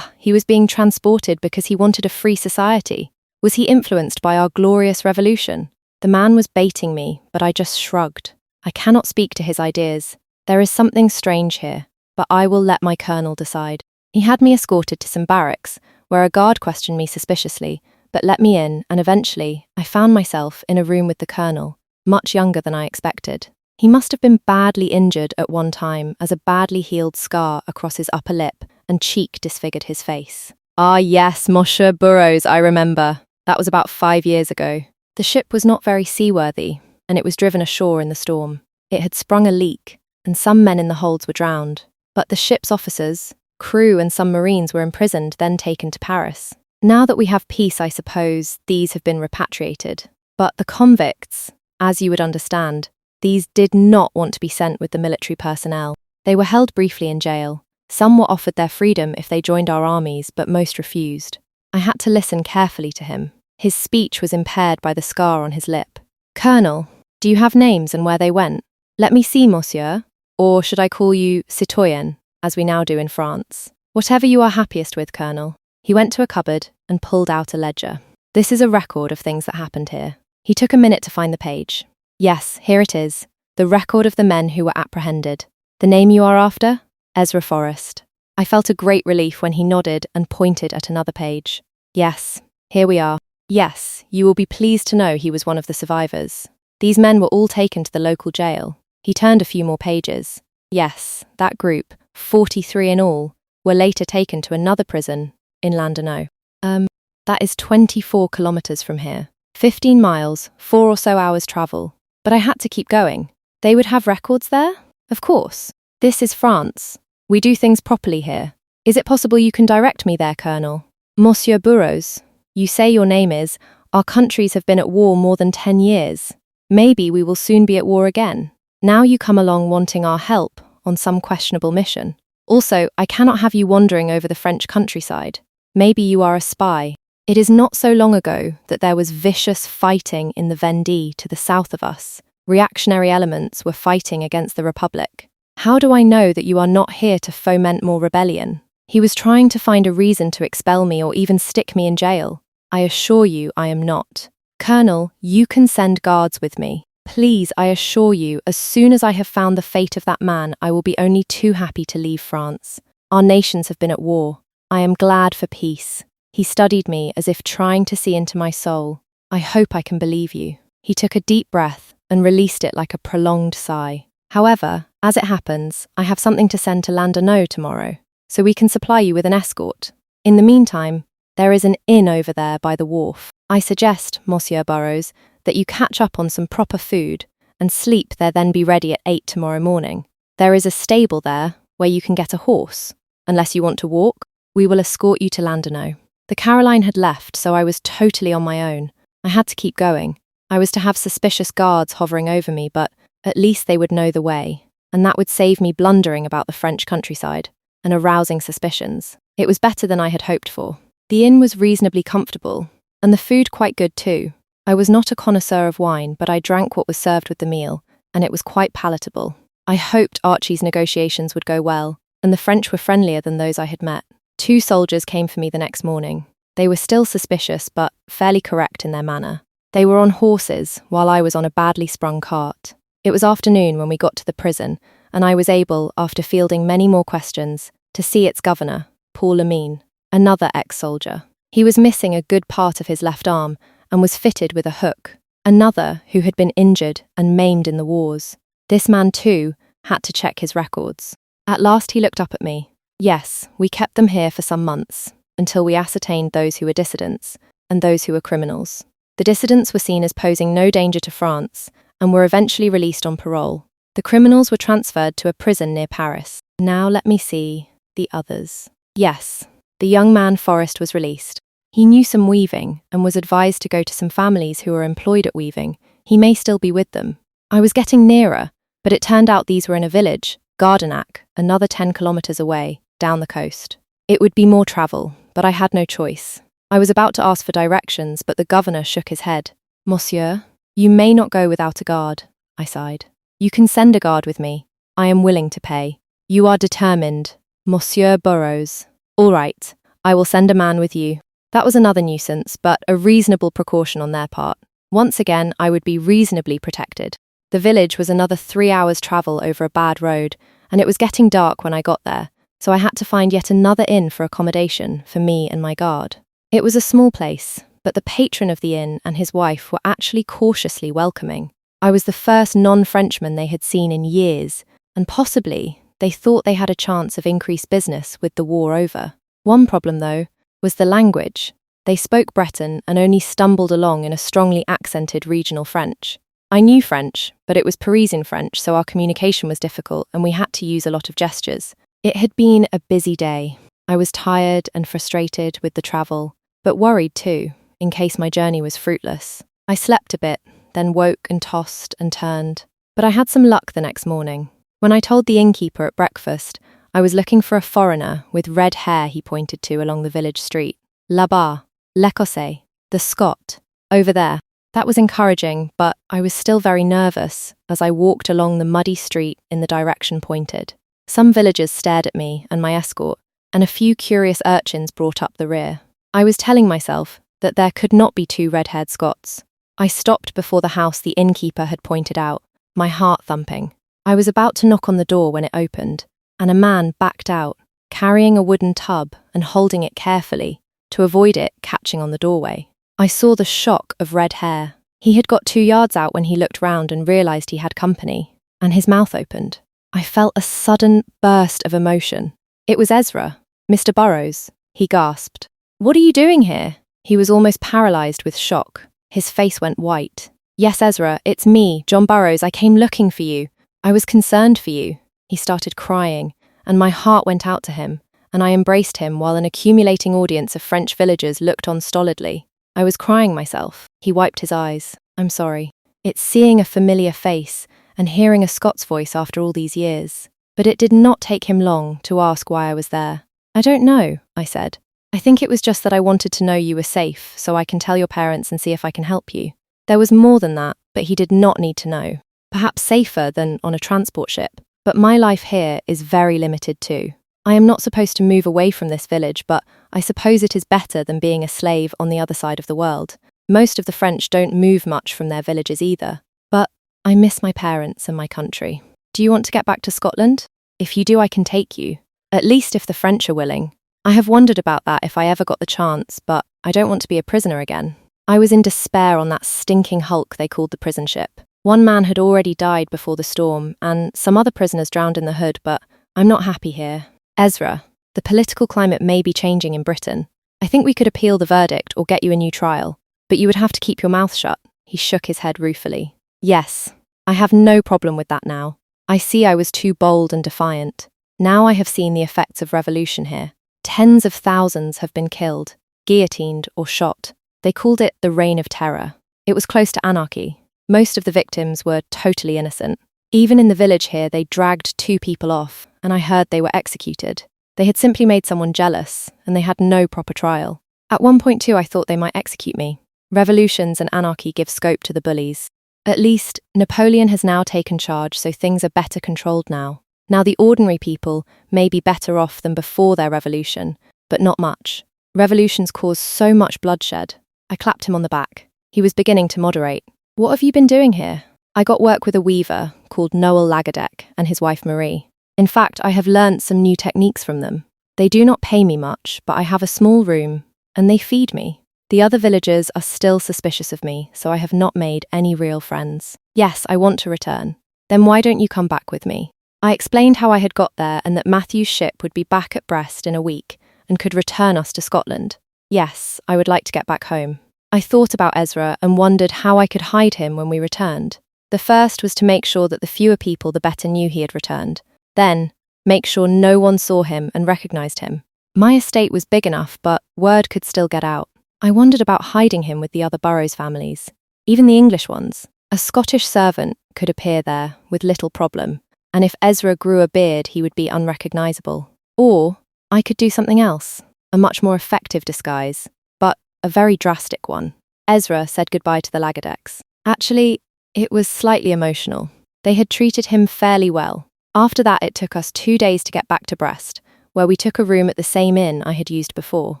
He was being transported because he wanted a free society. Was he influenced by our glorious revolution? The man was baiting me, but I just shrugged. I cannot speak to his ideas. There is something strange here, but I will let my colonel decide. He had me escorted to some barracks, where a guard questioned me suspiciously, but let me in, and eventually I found myself in a room with the colonel, much younger than I expected. He must have been badly injured at one time, as a badly healed scar across his upper lip and cheek disfigured his face. Ah yes, Monsieur Burrows, I remember. That was about 5 years ago. The ship was not very seaworthy, and it was driven ashore in the storm. It had sprung a leak, and some men in the holds were drowned. But the ship's officers, crew and some marines were imprisoned, then taken to Paris. Now that we have peace, I suppose, these have been repatriated. But the convicts, as you would understand, these did not want to be sent with the military personnel. They were held briefly in jail. Some were offered their freedom if they joined our armies, but most refused. I had to listen carefully to him. His speech was impaired by the scar on his lip. Colonel, do you have names and where they went? Let me see, monsieur. Or should I call you citoyen, as we now do in France? Whatever you are happiest with, Colonel. He went to a cupboard and pulled out a ledger. This is a record of things that happened here. He took a minute to find the page. Yes, here it is. The record of the men who were apprehended. The name you are after? Ezra Forrest. I felt a great relief when he nodded and pointed at another page. Yes, here we are. Yes, you will be pleased to know he was one of the survivors. These men were all taken to the local jail. He turned a few more pages. Yes, that group, 43 in all, were later taken to another prison in Landano. That is 24 kilometers from here. 15 miles, 4 or so hours travel. But I had to keep going. They would have records there? Of course. This is France. We do things properly here. Is it possible you can direct me there, Colonel? Monsieur Burroughs, you say your name is, our countries have been at war more than 10 years. Maybe we will soon be at war again. Now you come along wanting our help on some questionable mission. Also, I cannot have you wandering over the French countryside. Maybe you are a spy. It is not so long ago that there was vicious fighting in the Vendée to the south of us. Reactionary elements were fighting against the Republic. How do I know that you are not here to foment more rebellion? He was trying to find a reason to expel me or even stick me in jail. I assure you I am not. Colonel, you can send guards with me. Please, I assure you, as soon as I have found the fate of that man, I will be only too happy to leave France. Our nations have been at war. I am glad for peace. He studied me as if trying to see into my soul. I hope I can believe you. He took a deep breath and released it like a prolonged sigh. However, as it happens, I have something to send to Landano tomorrow, so we can supply you with an escort. In the meantime, there is an inn over there by the wharf. I suggest, Monsieur Burroughs, that you catch up on some proper food and sleep there, then be ready at 8 tomorrow morning. There is a stable there where you can get a horse. Unless you want to walk, we will escort you to Landano. The Caroline had left, so I was totally on my own. I had to keep going. I was to have suspicious guards hovering over me, but at least they would know the way, and that would save me blundering about the French countryside and arousing suspicions. It was better than I had hoped for. The inn was reasonably comfortable, and the food quite good too. I was not a connoisseur of wine, but I drank what was served with the meal, and it was quite palatable. I hoped Archie's negotiations would go well, and the French were friendlier than those I had met. 2 soldiers came for me the next morning. They were still suspicious, but fairly correct in their manner. They were on horses, while I was on a badly sprung cart. It was afternoon when we got to the prison, and I was able, after fielding many more questions, to see its governor, Paul Lamine, another ex-soldier. He was missing a good part of his left arm and was fitted with a hook. Another who had been injured and maimed in the wars. This man, too, had to check his records. At last he looked up at me. Yes, we kept them here for some months, until we ascertained those who were dissidents and those who were criminals. The dissidents were seen as posing no danger to France and were eventually released on parole. The criminals were transferred to a prison near Paris. Now let me see the others. Yes, the young man Forrest was released. He knew some weaving and was advised to go to some families who were employed at weaving. He may still be with them. I was getting nearer, but it turned out these were in a village, Gardenac, another 10 kilometers away, down the coast. It would be more travel, but I had no choice. I was about to ask for directions, but the governor shook his head. Monsieur, you may not go without a guard, I sighed. You can send a guard with me. I am willing to pay. You are determined. Monsieur Burroughs. All right, I will send a man with you. That was another nuisance, but a reasonable precaution on their part. Once again, I would be reasonably protected. The village was another 3 hours' travel over a bad road, and it was getting dark when I got there, so I had to find yet another inn for accommodation for me and my guard. It was a small place, but the patron of the inn and his wife were actually cautiously welcoming. I was the first non-Frenchman they had seen in years, and possibly they thought they had a chance of increased business with the war over. One problem, though, was the language. They spoke Breton and only stumbled along in a strongly accented regional French. I knew French, but it was Parisian French, so our communication was difficult and we had to use a lot of gestures. It had been a busy day. I was tired and frustrated with the travel, but worried too, in case my journey was fruitless. I slept a bit, then woke and tossed and turned. But I had some luck the next morning. When I told the innkeeper at breakfast, I was looking for a foreigner with red hair he pointed to along the village street. Là-bas, l'Écossais, the Scot, over there. That was encouraging, but I was still very nervous as I walked along the muddy street in the direction pointed. Some villagers stared at me and my escort, and a few curious urchins brought up the rear. I was telling myself that there could not be 2 red-haired Scots. I stopped before the house the innkeeper had pointed out, my heart thumping. I was about to knock on the door when it opened, and a man backed out, carrying a wooden tub and holding it carefully to avoid it catching on the doorway. I saw the shock of red hair. He had got 2 yards out when he looked round and realised he had company, and his mouth opened. I felt a sudden burst of emotion. It was Ezra. Mr. Burrows, he gasped. What are you doing here? He was almost paralyzed with shock. His face went white. Yes, Ezra, it's me, John Burrows. I came looking for you. I was concerned for you. He started crying, and my heart went out to him, and I embraced him while an accumulating audience of French villagers looked on stolidly. I was crying myself. He wiped his eyes. I'm sorry. It's seeing a familiar face and hearing a Scots voice after all these years. But it did not take him long to ask why I was there. I don't know, I said. I think it was just that I wanted to know you were safe, so I can tell your parents and see if I can help you. There was more than that, but he did not need to know. Perhaps safer than on a transport ship. But my life here is very limited too. I am not supposed to move away from this village, but I suppose it is better than being a slave on the other side of the world. Most of the French don't move much from their villages either. But I miss my parents and my country. Do you want to get back to Scotland? If you do, I can take you. At least if the French are willing. I have wondered about that if I ever got the chance, but I don't want to be a prisoner again. I was in despair on that stinking hulk they called the prison ship. One man had already died before the storm, and some other prisoners drowned in the hood, but I'm not happy here. Ezra, the political climate may be changing in Britain. I think we could appeal the verdict or get you a new trial, but you would have to keep your mouth shut. He shook his head ruefully. Yes, I have no problem with that now. I see I was too bold and defiant. Now I have seen the effects of revolution here. Tens of thousands have been killed, guillotined or shot. They called it the Reign of Terror. It was close to anarchy. Most of the victims were totally innocent. Even in the village here, they dragged 2 people off, and I heard they were executed. They had simply made someone jealous, and they had no proper trial. At one point too, I thought they might execute me. Revolutions and anarchy give scope to the bullies. At least, Napoleon has now taken charge, so things are better controlled now. Now the ordinary people may be better off than before their revolution, but not much. Revolutions cause so much bloodshed. I clapped him on the back. He was beginning to moderate. What have you been doing here? I got work with a weaver called Noel Lagadec and his wife Marie. In fact, I have learnt some new techniques from them. They do not pay me much, but I have a small room, and they feed me. The other villagers are still suspicious of me, so I have not made any real friends. Yes, I want to return. Then why don't you come back with me? I explained how I had got there and that Matthew's ship would be back at Brest in a week and could return us to Scotland. Yes, I would like to get back home. I thought about Ezra and wondered how I could hide him when we returned. The first was to make sure that the fewer people the better knew he had returned. Then, make sure no one saw him and recognised him. My estate was big enough, but word could still get out. I wondered about hiding him with the other Burrows families, even the English ones. A Scottish servant could appear there with little problem, and if Ezra grew a beard, he would be unrecognisable. Or I could do something else, a much more effective disguise, but a very drastic one. Ezra said goodbye to the Lagadecs. Actually, it was slightly emotional. They had treated him fairly well. After that, it took us 2 days to get back to Brest, where we took a room at the same inn I had used before.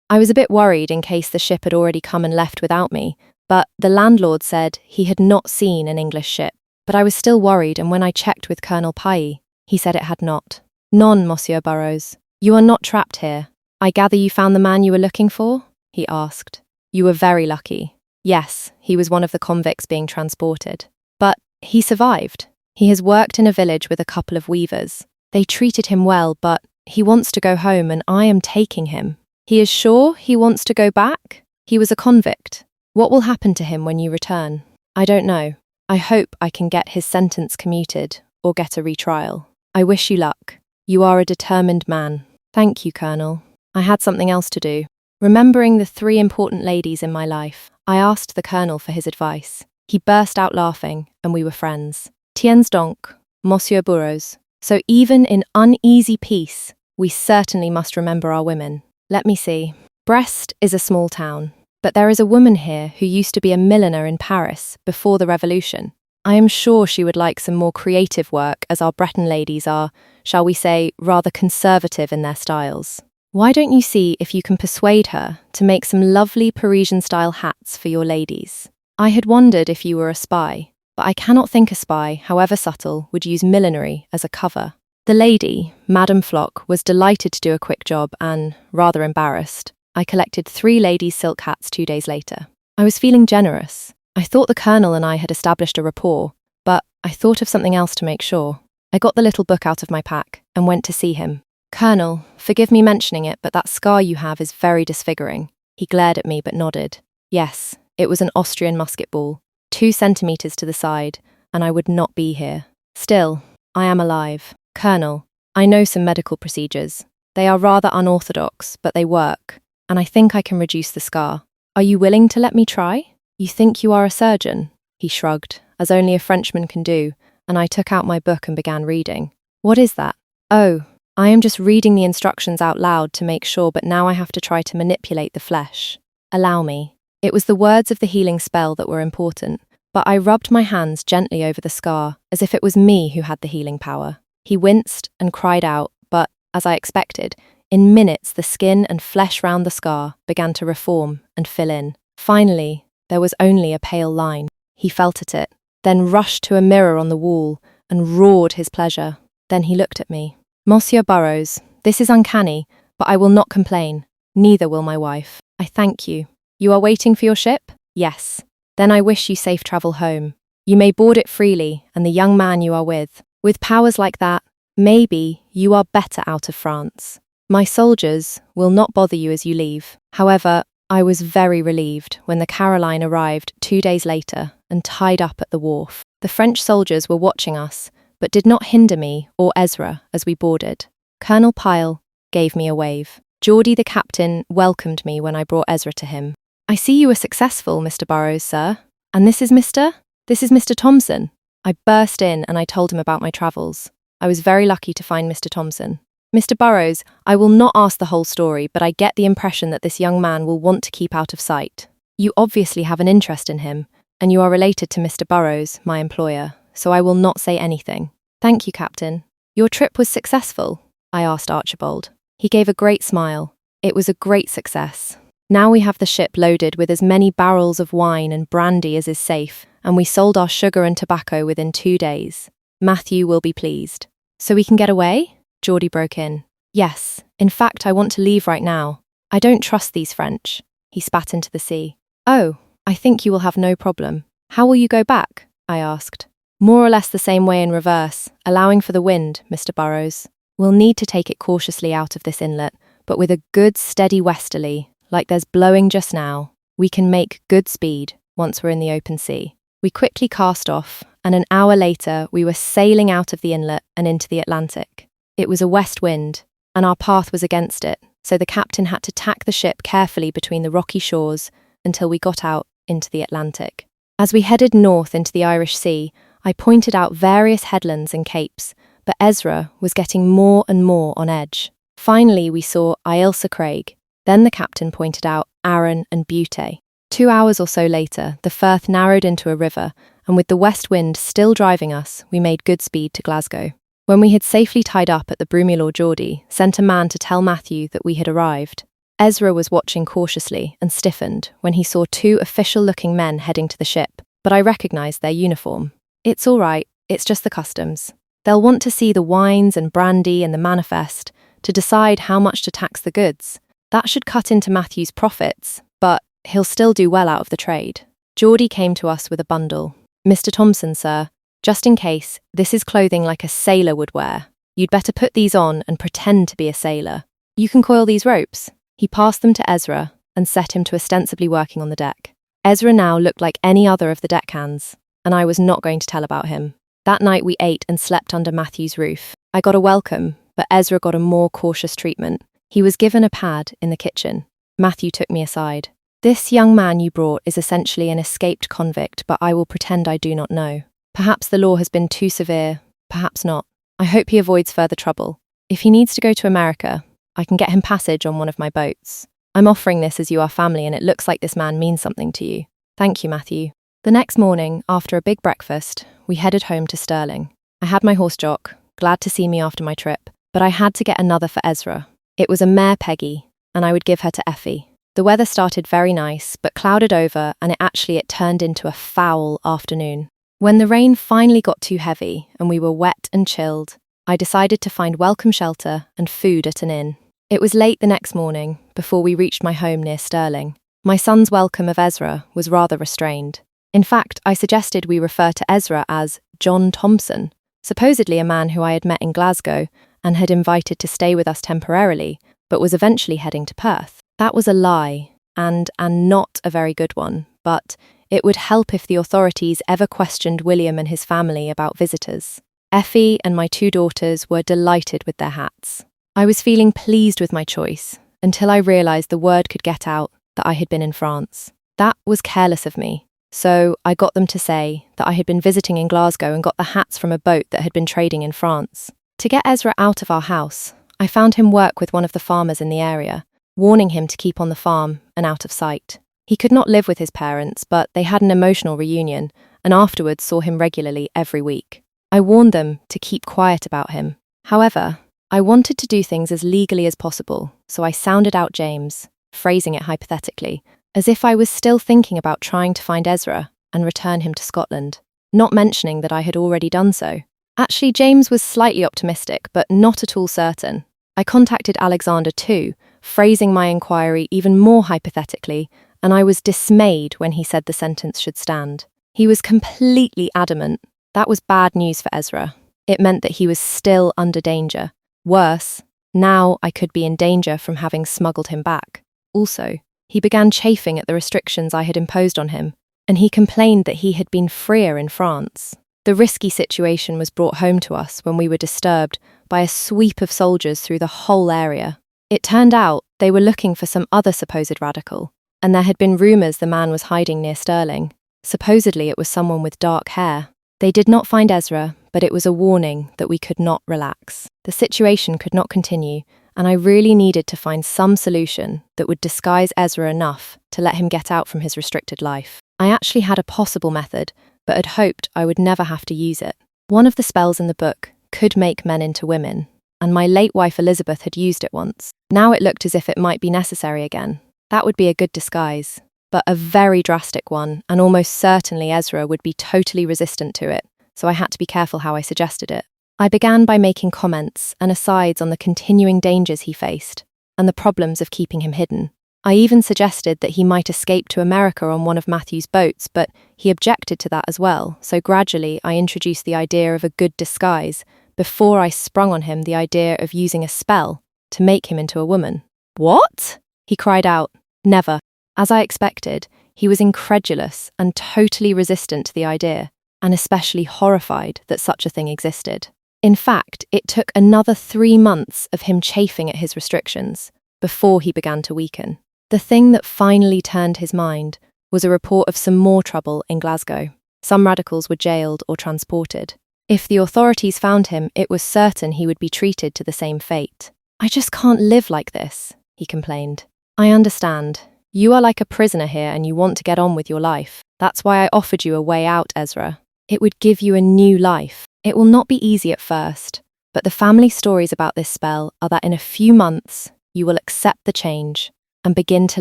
I was a bit worried in case the ship had already come and left without me, but the landlord said he had not seen an English ship. But I was still worried, and when I checked with Colonel Pailly, he said it had not. Non, Monsieur Burrows. You are not trapped here. I gather you found the man you were looking for? He asked. You were very lucky. Yes, he was one of the convicts being transported. But he survived. He has worked in a village with a couple of weavers. They treated him well, but he wants to go home and I am taking him. He is sure he wants to go back? He was a convict. What will happen to him when you return? I don't know. I hope I can get his sentence commuted or get a retrial. I wish you luck. You are a determined man. Thank you, Colonel. I had something else to do. Remembering the 3 important ladies in my life, I asked the Colonel for his advice. He burst out laughing, and we were friends. Tiens donc, Monsieur Burrows. So even in uneasy peace, we certainly must remember our women. Let me see. Brest is a small town, but there is a woman here who used to be a milliner in Paris before the revolution. I am sure she would like some more creative work, as our Breton ladies are, shall we say, rather conservative in their styles. Why don't you see if you can persuade her to make some lovely Parisian-style hats for your ladies? I had wondered if you were a spy, but I cannot think a spy, however subtle, would use millinery as a cover. The lady, Madame Flock, was delighted to do a quick job and, rather embarrassed, I collected 3 ladies' silk hats 2 days later. I was feeling generous. I thought the Colonel and I had established a rapport, but I thought of something else to make sure. I got the little book out of my pack and went to see him. Colonel, forgive me mentioning it, but that scar you have is very disfiguring. He glared at me but nodded. Yes, it was an Austrian musket ball, 2 centimeters to the side, and I would not be here. Still, I am alive. Colonel, I know some medical procedures. They are rather unorthodox, but they work, and I think I can reduce the scar. Are you willing to let me try? You think you are a surgeon? He shrugged, as only a Frenchman can do, and I took out my book and began reading. What is that? Oh, I am just reading the instructions out loud to make sure, but now I have to try to manipulate the flesh. Allow me. It was the words of the healing spell that were important, but I rubbed my hands gently over the scar, as if it was me who had the healing power. He winced and cried out, but, as I expected, in minutes the skin and flesh round the scar began to reform and fill in. Finally, there was only a pale line. He felt at it, then rushed to a mirror on the wall and roared his pleasure. Then he looked at me. Monsieur Burroughs, this is uncanny, but I will not complain. Neither will my wife. I thank you. You are waiting for your ship? Yes. Then I wish you safe travel home. You may board it freely, and the young man you are with powers like that, maybe you are better out of France. My soldiers will not bother you as you leave. However, I was very relieved when the Caroline arrived 2 days later and tied up at the wharf. The French soldiers were watching us, but did not hinder me or Ezra as we boarded. Colonel Pyle gave me a wave. Geordie the captain welcomed me when I brought Ezra to him. I see you were successful, Mr. Burroughs, sir. And this is Mr.? This is Mr. Thompson. I burst in and I told him about my travels. I was very lucky to find Mr. Thompson. Mr. Burroughs, I will not ask the whole story, but I get the impression that this young man will want to keep out of sight. You obviously have an interest in him, and you are related to Mr. Burroughs, my employer, so I will not say anything. Thank you, Captain. Your trip was successful? I asked Archibald. He gave a great smile. It was a great success. Now we have the ship loaded with as many barrels of wine and brandy as is safe, and we sold our sugar and tobacco within 2 days. Matthew will be pleased. So we can get away? Geordie broke in. Yes, in fact I want to leave right now. I don't trust these French. He spat into the sea. Oh, I think you will have no problem. How will you go back? I asked. More or less the same way in reverse, allowing for the wind, Mr. Burroughs. We'll need to take it cautiously out of this inlet, but with a good steady westerly, like there's blowing just now, we can make good speed once we're in the open sea. We quickly cast off, and an hour later we were sailing out of the inlet and into the Atlantic. It was a west wind, and our path was against it, so the captain had to tack the ship carefully between the rocky shores until we got out into the Atlantic. As we headed north into the Irish Sea, I pointed out various headlands and capes, but Ezra was getting more and more on edge. Finally, we saw Ailsa Craig. Then the captain pointed out Arran and Butte. 2 hours or so later, the Firth narrowed into a river, and with the west wind still driving us, we made good speed to Glasgow. When we had safely tied up at the Brumilor, Geordie sent a man to tell Matthew that we had arrived. Ezra was watching cautiously and stiffened when he saw 2 official-looking men heading to the ship, but I recognised their uniform. It's all right, it's just the customs. They'll want to see the wines and brandy and the manifest to decide how much to tax the goods. That should cut into Matthew's profits, but he'll still do well out of the trade. Geordie came to us with a bundle. Mr. Thompson, sir, just in case, this is clothing like a sailor would wear. You'd better put these on and pretend to be a sailor. You can coil these ropes. He passed them to Ezra and set him to ostensibly working on the deck. Ezra now looked like any other of the deckhands, and I was not going to tell about him. That night we ate and slept under Matthew's roof. I got a welcome, but Ezra got a more cautious treatment. He was given a pad in the kitchen. Matthew took me aside. This young man you brought is essentially an escaped convict, but I will pretend I do not know. Perhaps the law has been too severe, perhaps not. I hope he avoids further trouble. If he needs to go to America, I can get him passage on one of my boats. I'm offering this as you are family, and it looks like this man means something to you. Thank you, Matthew. The next morning, after a big breakfast, we headed home to Stirling. I had my horse Jock, glad to see me after my trip, but I had to get another for Ezra. It was a mare Peggy, and I would give her to Effie. The weather started very nice, but clouded over, and it turned into a foul afternoon. When the rain finally got too heavy, and we were wet and chilled, I decided to find welcome shelter and food at an inn. It was late the next morning, before we reached my home near Stirling. My son's welcome of Ezra was rather restrained. In fact, I suggested we refer to Ezra as John Thompson, supposedly a man who I had met in Glasgow, and had invited to stay with us temporarily, but was eventually heading to Perth. That was a lie, and not a very good one, but it would help if the authorities ever questioned William and his family about visitors. Effie and my 2 daughters were delighted with their hats. I was feeling pleased with my choice until I realised the word could get out that I had been in France. That was careless of me, so I got them to say that I had been visiting in Glasgow and got the hats from a boat that had been trading in France. To get Ezra out of our house, I found him work with one of the farmers in the area, warning him to keep on the farm and out of sight. He could not live with his parents, but they had an emotional reunion and afterwards saw him regularly every week. I warned them to keep quiet about him. However, I wanted to do things as legally as possible, so I sounded out James, phrasing it hypothetically, as if I was still thinking about trying to find Ezra and return him to Scotland, not mentioning that I had already done so. Actually, James was slightly optimistic, but not at all certain. I contacted Alexander too, phrasing my inquiry even more hypothetically, and I was dismayed when he said the sentence should stand. He was completely adamant. That was bad news for Ezra. It meant that he was still under danger. Worse, now I could be in danger from having smuggled him back. Also, he began chafing at the restrictions I had imposed on him, and he complained that he had been freer in France. The risky situation was brought home to us when we were disturbed by a sweep of soldiers through the whole area. It turned out they were looking for some other supposed radical, and there had been rumours the man was hiding near Stirling. Supposedly it was someone with dark hair. They did not find Ezra, but it was a warning that we could not relax. The situation could not continue, and I really needed to find some solution that would disguise Ezra enough to let him get out from his restricted life. I actually had a possible method, but had hoped I would never have to use it. One of the spells in the book could make men into women, and my late wife Elizabeth had used it once. Now it looked as if it might be necessary again. That would be a good disguise, but a very drastic one, and almost certainly Ezra would be totally resistant to it, so I had to be careful how I suggested it. I began by making comments and asides on the continuing dangers he faced, and the problems of keeping him hidden. I even suggested that he might escape to America on one of Matthew's boats, but he objected to that as well, so gradually I introduced the idea of a good disguise, before I sprung on him the idea of using a spell to make him into a woman. "What?" he cried out. "Never." As I expected, he was incredulous and totally resistant to the idea, and especially horrified that such a thing existed. In fact, it took another 3 months of him chafing at his restrictions before he began to weaken. The thing that finally turned his mind was a report of some more trouble in Glasgow. Some radicals were jailed or transported. If the authorities found him, it was certain he would be treated to the same fate. "I just can't live like this," he complained. "I understand. You are like a prisoner here and you want to get on with your life. That's why I offered you a way out, Ezra. It would give you a new life. It will not be easy at first, but the family stories about this spell are that in a few months, you will accept the change and begin to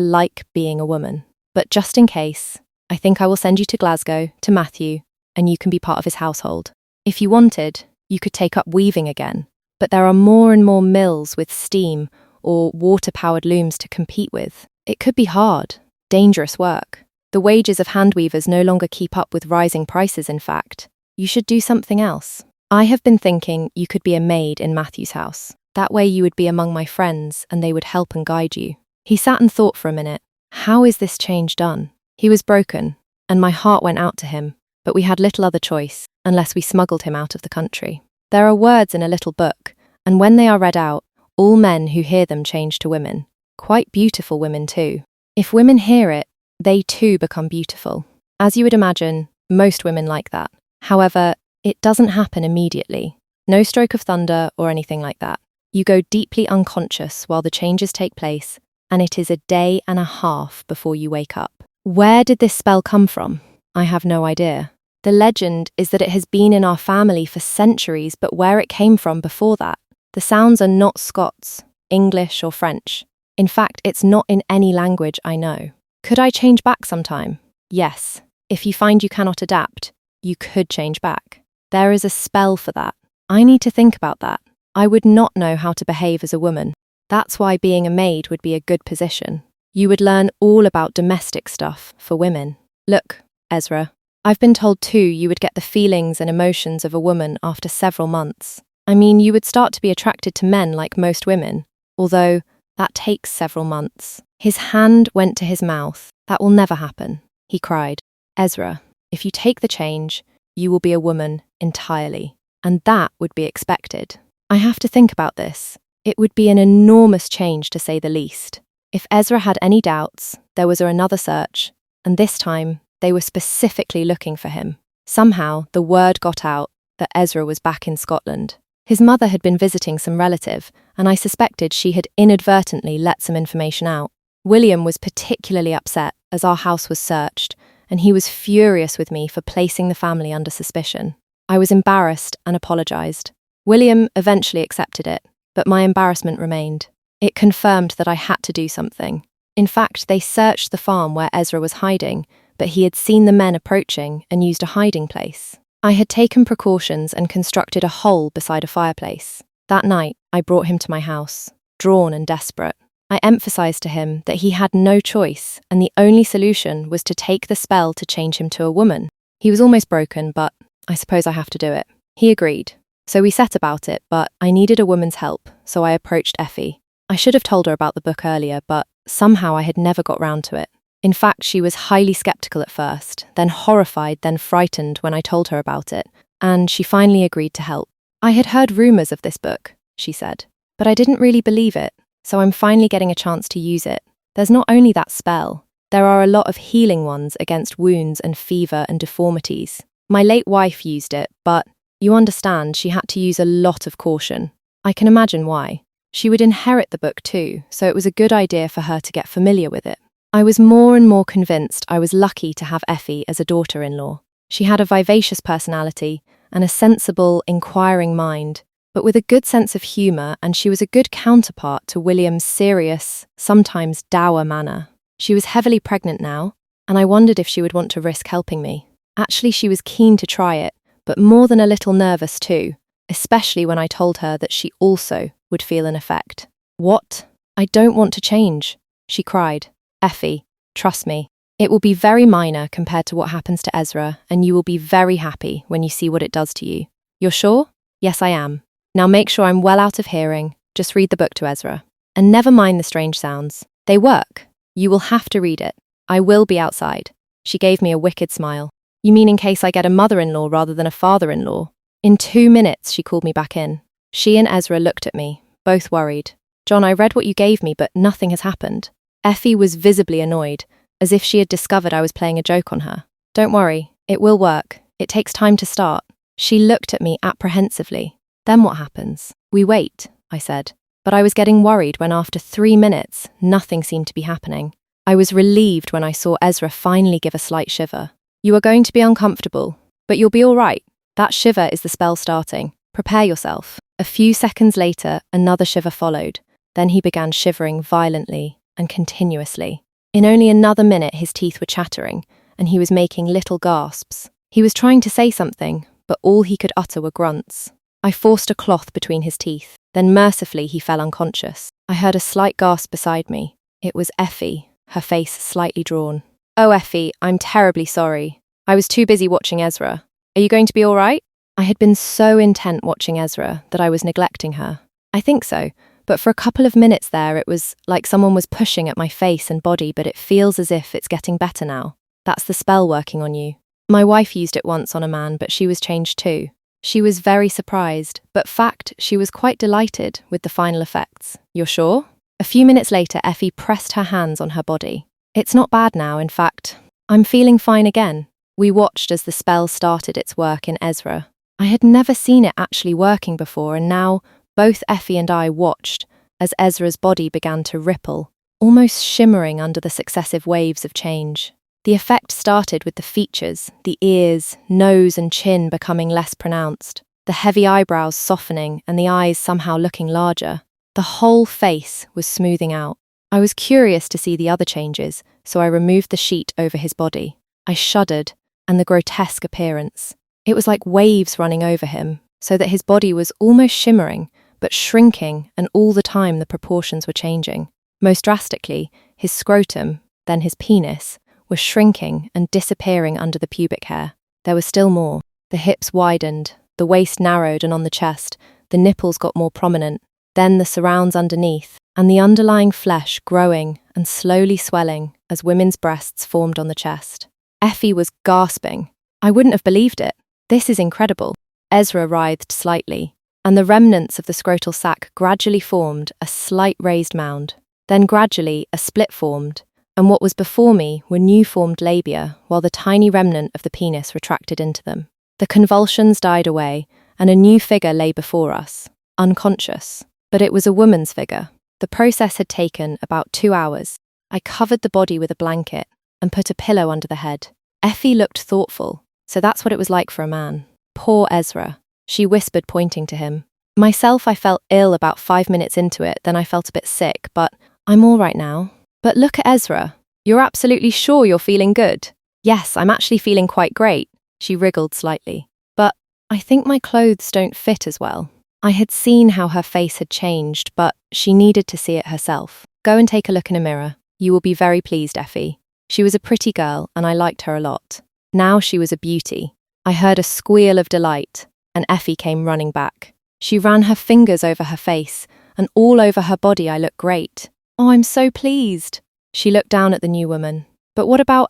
like being a woman. But just in case, I think I will send you to Glasgow, to Matthew, and you can be part of his household. If you wanted, you could take up weaving again, but there are more and more mills with steam or water-powered looms to compete with. It could be hard, dangerous work. The wages of hand weavers no longer keep up with rising prices, in fact. You should do something else. I have been thinking you could be a maid in Matthew's house. That way you would be among my friends and they would help and guide you." He sat and thought for a minute. How is this change done? He was broken, and my heart went out to him, but we had little other choice, unless we smuggled him out of the country. There are words in a little book, and when they are read out, all men who hear them change to women. Quite beautiful women too. If women hear it, they too become beautiful. As you would imagine, most women like that. However, it doesn't happen immediately. No stroke of thunder or anything like that. You go deeply unconscious while the changes take place, and it is a day and a half before you wake up. Where did this spell come from? I have no idea. The legend is that it has been in our family for centuries, but where it came from before that, the sounds are not Scots, English or French. In fact, it's not in any language I know. Could I change back sometime? Yes. If you find you cannot adapt, you could change back. There is a spell for that. I need to think about that. I would not know how to behave as a woman. That's why being a maid would be a good position. You would learn all about domestic stuff for women. Look, Ezra, I've been told too you would get the feelings and emotions of a woman after several months. I mean, you would start to be attracted to men like most women, although that takes several months. His hand went to his mouth. That will never happen, he cried. Ezra, if you take the change, you will be a woman entirely. And that would be expected. I have to think about this. It would be an enormous change, to say the least. If Ezra had any doubts, there was another search, and this time they were specifically looking for him. Somehow the word got out that Ezra was back in Scotland. His mother had been visiting some relative, and I suspected she had inadvertently let some information out. William was particularly upset as our house was searched, and he was furious with me for placing the family under suspicion. I was embarrassed and apologised. William eventually accepted it, but my embarrassment remained. It confirmed that I had to do something. In fact, they searched the farm where Ezra was hiding, but he had seen the men approaching and used a hiding place. I had taken precautions and constructed a hole beside a fireplace. That night, I brought him to my house, drawn and desperate. I emphasised to him that he had no choice, and the only solution was to take the spell to change him to a woman. He was almost broken, but I suppose I have to do it. He agreed. So we set about it, but I needed a woman's help, so I approached Effie. I should have told her about the book earlier, but somehow I had never got round to it. In fact, she was highly sceptical at first, then horrified, then frightened when I told her about it, and she finally agreed to help. I had heard rumours of this book, she said, but I didn't really believe it, so I'm finally getting a chance to use it. There's not only that spell, there are a lot of healing ones against wounds and fever and deformities. My late wife used it, but you understand she had to use a lot of caution. I can imagine why. She would inherit the book too, so it was a good idea for her to get familiar with it. I was more and more convinced I was lucky to have Effie as a daughter-in-law. She had a vivacious personality and a sensible, inquiring mind, but with a good sense of humour, and she was a good counterpart to William's serious, sometimes dour manner. She was heavily pregnant now, and I wondered if she would want to risk helping me. Actually, she was keen to try it, but more than a little nervous too, especially when I told her that she also would feel an effect. What? I don't want to change, she cried. Effie, trust me. It will be very minor compared to what happens to Ezra, and you will be very happy when you see what it does to you. You're sure? Yes, I am. Now make sure I'm well out of hearing. Just read the book to Ezra. And never mind the strange sounds. They work. You will have to read it. I will be outside. She gave me a wicked smile. You mean in case I get a mother-in-law rather than a father-in-law? In 2 minutes, she called me back in. She and Ezra looked at me, both worried. John, I read what you gave me, but nothing has happened. Effie was visibly annoyed, as if she had discovered I was playing a joke on her. Don't worry, it will work. It takes time to start. She looked at me apprehensively. Then what happens? We wait, I said. But I was getting worried when after 3 minutes, nothing seemed to be happening. I was relieved when I saw Ezra finally give a slight shiver. You are going to be uncomfortable, but you'll be all right. That shiver is the spell starting. Prepare yourself. A few seconds later, another shiver followed. Then he began shivering violently and continuously. In only another minute, his teeth were chattering, and he was making little gasps. He was trying to say something, but all he could utter were grunts. I forced a cloth between his teeth. Then mercifully he fell unconscious. I heard a slight gasp beside me. It was Effie, her face slightly drawn. Oh, Effie, I'm terribly sorry. I was too busy watching Ezra. Are you going to be all right? I had been so intent watching Ezra that I was neglecting her. I think so, but for a couple of minutes there it was like someone was pushing at my face and body, but it feels as if it's getting better now. That's the spell working on you. My wife used it once on a man, but she was changed too. She was very surprised, but fact, she was quite delighted with the final effects. You're sure? A few minutes later, Effie pressed her hands on her body. It's not bad now, in fact. I'm feeling fine again. We watched as the spell started its work in Ezra. I had never seen it actually working before, and now both Effie and I watched as Ezra's body began to ripple, almost shimmering under the successive waves of change. The effect started with the features, the ears, nose and chin becoming less pronounced, the heavy eyebrows softening and the eyes somehow looking larger. The whole face was smoothing out. I was curious to see the other changes, so I removed the sheet over his body. I shuddered, and the grotesque appearance. It was like waves running over him, so that his body was almost shimmering, but shrinking, and all the time the proportions were changing. Most drastically, his scrotum, then his penis, was shrinking and disappearing under the pubic hair. There was still more. The hips widened, the waist narrowed, and on the chest, the nipples got more prominent, then the surrounds underneath, and the underlying flesh growing and slowly swelling as women's breasts formed on the chest. Effie was gasping. I wouldn't have believed it. This is incredible. Ezra writhed slightly, and the remnants of the scrotal sac gradually formed a slight raised mound. Then gradually a split formed, and what was before me were new formed labia, while the tiny remnant of the penis retracted into them. The convulsions died away, and a new figure lay before us, unconscious. But it was a woman's figure. The process had taken about 2 hours. I covered the body with a blanket and put a pillow under the head. Effie looked thoughtful, so that's what it was like for a man. Poor Ezra, she whispered, pointing to him. Myself, I felt ill about 5 minutes into it, then I felt a bit sick, but I'm all right now. But look at Ezra. You're absolutely sure you're feeling good? Yes, I'm actually feeling quite great. She wriggled slightly. But I think my clothes don't fit as well. I had seen how her face had changed, but she needed to see it herself. Go and take a look in a mirror. You will be very pleased, Effie. She was a pretty girl, and I liked her a lot. Now she was a beauty. I heard a squeal of delight, and Effie came running back. She ran her fingers over her face, and all over her body I looked great. Oh, I'm so pleased. She looked down at the new woman. But what about,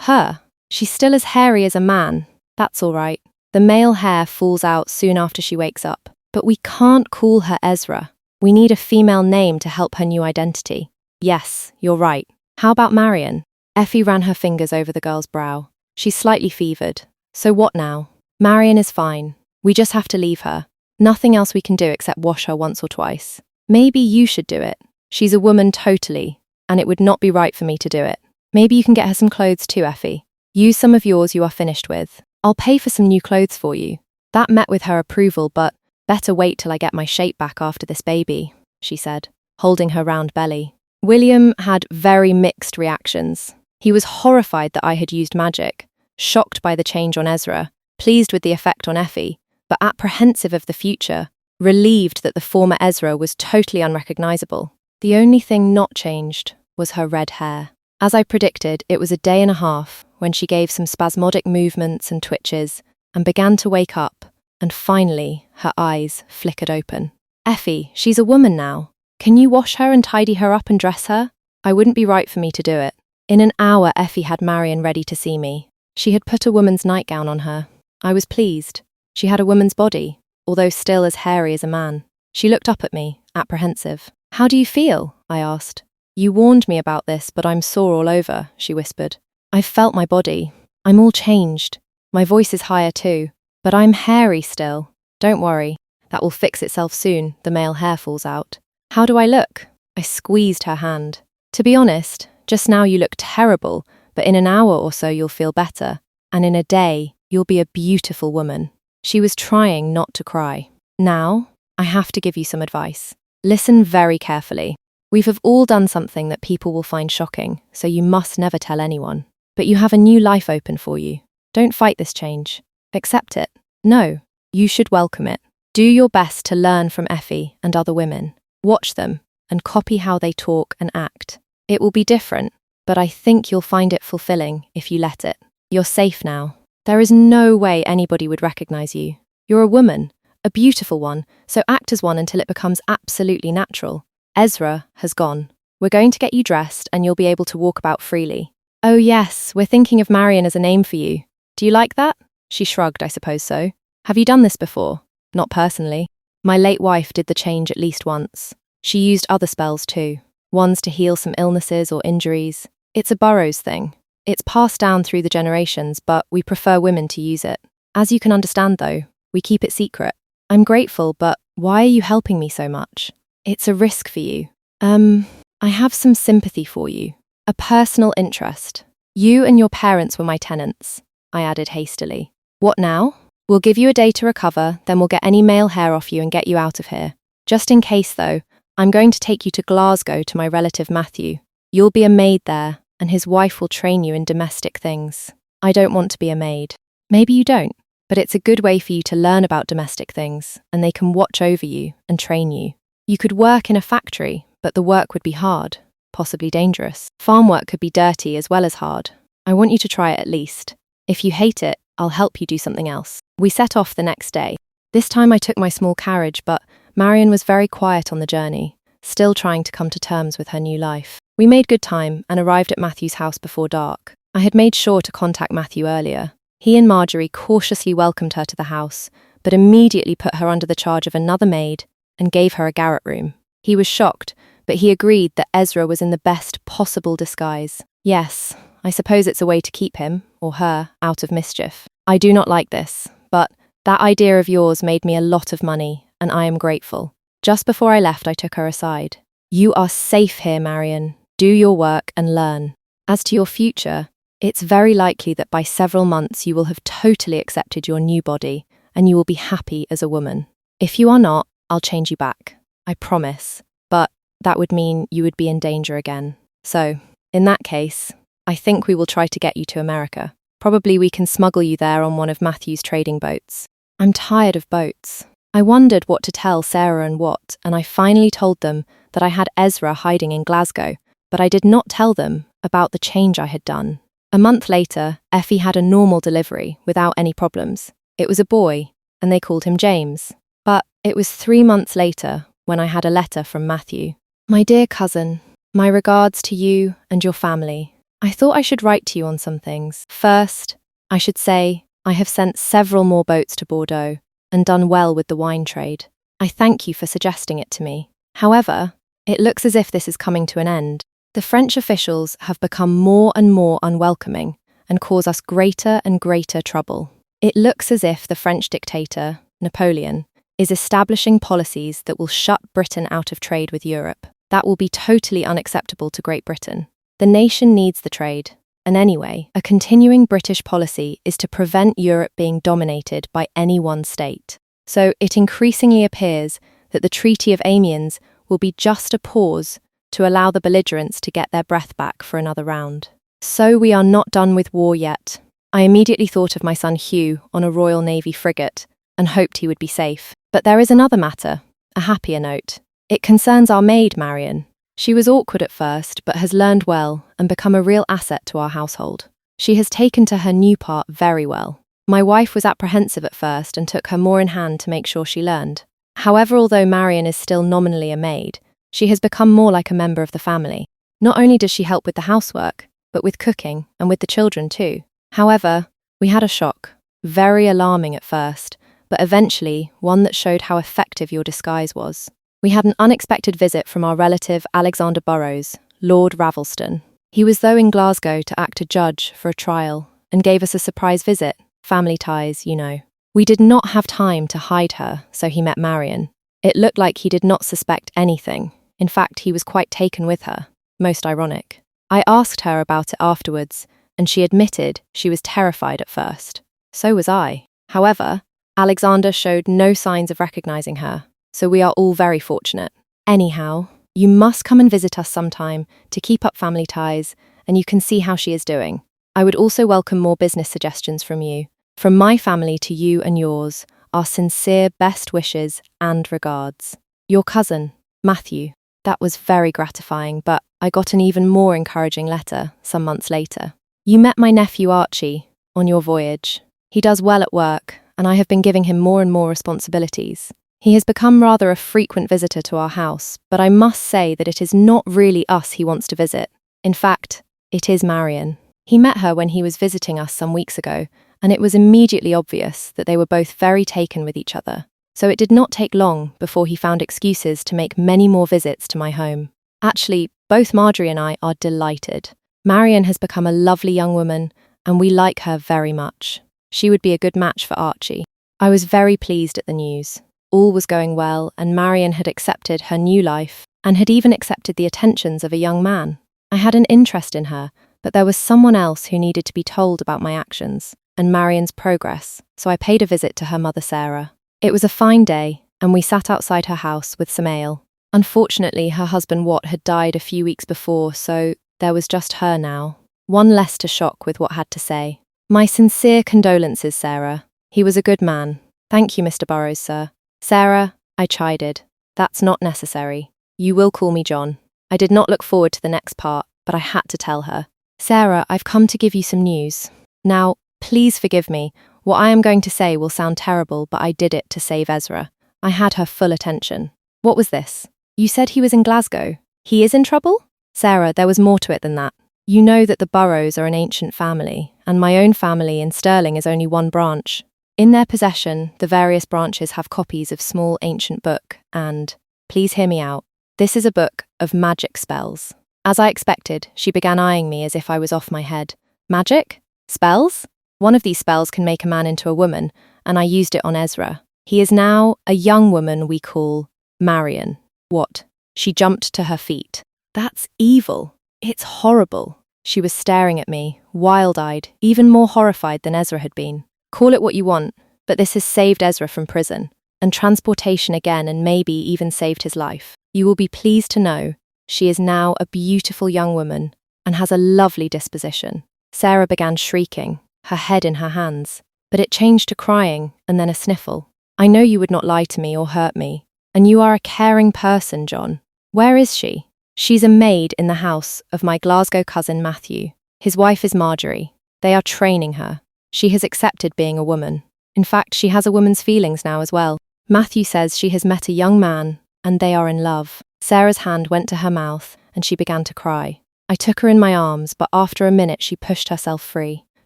her? She's still as hairy as a man. That's all right. The male hair falls out soon after she wakes up. But we can't call her Ezra. We need a female name to help her new identity. Yes, you're right. How about Marion? Effie ran her fingers over the girl's brow. She's slightly fevered. So what now? Marion is fine. We just have to leave her. Nothing else we can do except wash her once or twice. Maybe you should do it. She's a woman totally, and it would not be right for me to do it. Maybe you can get her some clothes too, Effie. Use some of yours you are finished with. I'll pay for some new clothes for you. That met with her approval, but better wait till I get my shape back after this baby, she said, holding her round belly. William had very mixed reactions. He was horrified that I had used magic, shocked by the change on Ezra, pleased with the effect on Effie, but apprehensive of the future, relieved that the former Ezra was totally unrecognizable. The only thing not changed was her red hair. As I predicted, it was a day and a half when she gave some spasmodic movements and twitches and began to wake up, and finally her eyes flickered open. Effie, she's a woman now. Can you wash her and tidy her up and dress her? I wouldn't be right for me to do it. In an hour, Effie had Marion ready to see me. She had put a woman's nightgown on her. I was pleased. She had a woman's body, although still as hairy as a man. She looked up at me, apprehensive. How do you feel? I asked. You warned me about this, but I'm sore all over, she whispered. I've felt my body. I'm all changed. My voice is higher too, but I'm hairy still. Don't worry. That will fix itself soon. The male hair falls out. How do I look? I squeezed her hand. To be honest, just now you look terrible, but in an hour or so you'll feel better. And in a day, you'll be a beautiful woman. She was trying not to cry. Now, I have to give you some advice. Listen very carefully. We have all done something that people will find shocking, so you must never tell anyone. But you have a new life open for you. Don't fight this change. Accept it. No, you should welcome it. Do your best to learn from Effie and other women. Watch them and copy how they talk and act. It will be different, but I think you'll find it fulfilling if you let it. You're safe now. There is no way anybody would recognize you. You're a woman, a beautiful one, so act as one until it becomes absolutely natural. Ezra has gone. We're going to get you dressed and you'll be able to walk about freely. Oh yes, we're thinking of Marion as a name for you. Do you like that? She shrugged, I suppose so. Have you done this before? Not personally. My late wife did the change at least once. She used other spells too. Ones to heal some illnesses or injuries. It's a Burrows thing. It's passed down through the generations, but we prefer women to use it. As you can understand though, we keep it secret. I'm grateful, but why are you helping me so much? It's a risk for you. I have some sympathy for you. A personal interest. You and your parents were my tenants, I added hastily. What now? We'll give you a day to recover, then we'll get any male hair off you and get you out of here. Just in case though, I'm going to take you to Glasgow to my relative Matthew. You'll be a maid there, and his wife will train you in domestic things. I don't want to be a maid. Maybe you don't, but it's a good way for you to learn about domestic things, and they can watch over you and train you. You could work in a factory, but the work would be hard, possibly dangerous. Farm work could be dirty as well as hard. I want you to try it at least. If you hate it, I'll help you do something else. We set off the next day. This time I took my small carriage, but Marion was very quiet on the journey, still trying to come to terms with her new life. We made good time and arrived at Matthew's house before dark. I had made sure to contact Matthew earlier. He and Marjorie cautiously welcomed her to the house, but immediately put her under the charge of another maid and gave her a garret room. He was shocked, but he agreed that Ezra was in the best possible disguise. Yes, I suppose it's a way to keep him, or her, out of mischief. I do not like this, but that idea of yours made me a lot of money, and I am grateful. Just before I left, I took her aside. You are safe here, Marion. Do your work and learn. As to your future, it's very likely that by several months you will have totally accepted your new body, and you will be happy as a woman. If you are not, I'll change you back. I promise. But that would mean you would be in danger again. So, in that case, I think we will try to get you to America. Probably we can smuggle you there on one of Matthew's trading boats. I'm tired of boats. I wondered what to tell Sarah and Watt, and I finally told them that I had Ezra hiding in Glasgow, but I did not tell them about the change I had done. A month later, Effie had a normal delivery without any problems. It was a boy, and they called him James. But it was 3 months later when I had a letter from Matthew. My dear cousin, my regards to you and your family. I thought I should write to you on some things. First, I should say I have sent several more boats to Bordeaux and done well with the wine trade. I thank you for suggesting it to me. However, it looks as if this is coming to an end. The French officials have become more and more unwelcoming and cause us greater and greater trouble. It looks as if the French dictator, Napoleon, is establishing policies that will shut Britain out of trade with Europe. That will be totally unacceptable to Great Britain. The nation needs the trade. And anyway, a continuing British policy is to prevent Europe being dominated by any one state. So it increasingly appears that the Treaty of Amiens will be just a pause to allow the belligerents to get their breath back for another round. So we are not done with war yet. I immediately thought of my son Hugh on a Royal Navy frigate and hoped he would be safe. But there is another matter, a happier note. It concerns our maid, Marion. She was awkward at first, but has learned well and become a real asset to our household. She has taken to her new part very well. My wife was apprehensive at first and took her more in hand to make sure she learned. However, although Marion is still nominally a maid, she has become more like a member of the family. Not only does she help with the housework, but with cooking and with the children too. However, we had a shock, very alarming at first, but eventually one that showed how effective your disguise was. We had an unexpected visit from our relative Alexander Burrows, Lord Ravelston. He was though in Glasgow to act as judge for a trial and gave us a surprise visit, family ties, you know. We did not have time to hide her, so he met Marion. It looked like he did not suspect anything. In fact, he was quite taken with her. Most ironic. I asked her about it afterwards, and she admitted she was terrified at first. So was I. However, Alexander showed no signs of recognizing her, so we are all very fortunate. Anyhow, you must come and visit us sometime to keep up family ties, and you can see how she is doing. I would also welcome more business suggestions from you. From my family to you and yours, our sincere best wishes and regards. Your cousin, Matthew. That was very gratifying, but I got an even more encouraging letter some months later. You met my nephew Archie on your voyage. He does well at work, and I have been giving him more and more responsibilities. He has become rather a frequent visitor to our house, but I must say that it is not really us he wants to visit. In fact, it is Marion. He met her when he was visiting us some weeks ago, and it was immediately obvious that they were both very taken with each other. So it did not take long before he found excuses to make many more visits to my home. Actually, both Marjorie and I are delighted. Marion has become a lovely young woman, and we like her very much. She would be a good match for Archie. I was very pleased at the news. All was going well, and Marion had accepted her new life, and had even accepted the attentions of a young man. I had an interest in her, but there was someone else who needed to be told about my actions and Marion's progress, so I paid a visit to her mother Sarah. It was a fine day, and we sat outside her house with some ale. Unfortunately, her husband Watt had died a few weeks before, so there was just her now. One less to shock with what had to say. My sincere condolences, Sarah. He was a good man. Thank you, Mr. Burrows, sir. Sarah, I chided. That's not necessary. You will call me John. I did not look forward to the next part, but I had to tell her. Sarah, I've come to give you some news. Now, please forgive me. What I am going to say will sound terrible, but I did it to save Ezra. I had her full attention. What was this? You said he was in Glasgow. He is in trouble? Sarah, there was more to it than that. You know that the Burrows are an ancient family, and my own family in Stirling is only one branch. In their possession, the various branches have copies of small ancient book, and, please hear me out, this is a book of magic spells. As I expected, she began eyeing me as if I was off my head. Magic? Spells? One of these spells can make a man into a woman, and I used it on Ezra. He is now a young woman we call Marion. What? She jumped to her feet. That's evil. It's horrible. She was staring at me, wild-eyed, even more horrified than Ezra had been. Call it what you want, but this has saved Ezra from prison, and transportation again, and maybe even saved his life. You will be pleased to know she is now a beautiful young woman and has a lovely disposition. Sarah began shrieking, her head in her hands, but it changed to crying and then a sniffle. I know you would not lie to me or hurt me, and you are a caring person, John. Where is she? She's a maid in the house of my Glasgow cousin Matthew. His wife is Marjorie. They are training her. She has accepted being a woman. In fact, she has a woman's feelings now as well. Matthew says she has met a young man, and they are in love. Sarah's hand went to her mouth, and she began to cry. I took her in my arms, but after a minute she pushed herself free.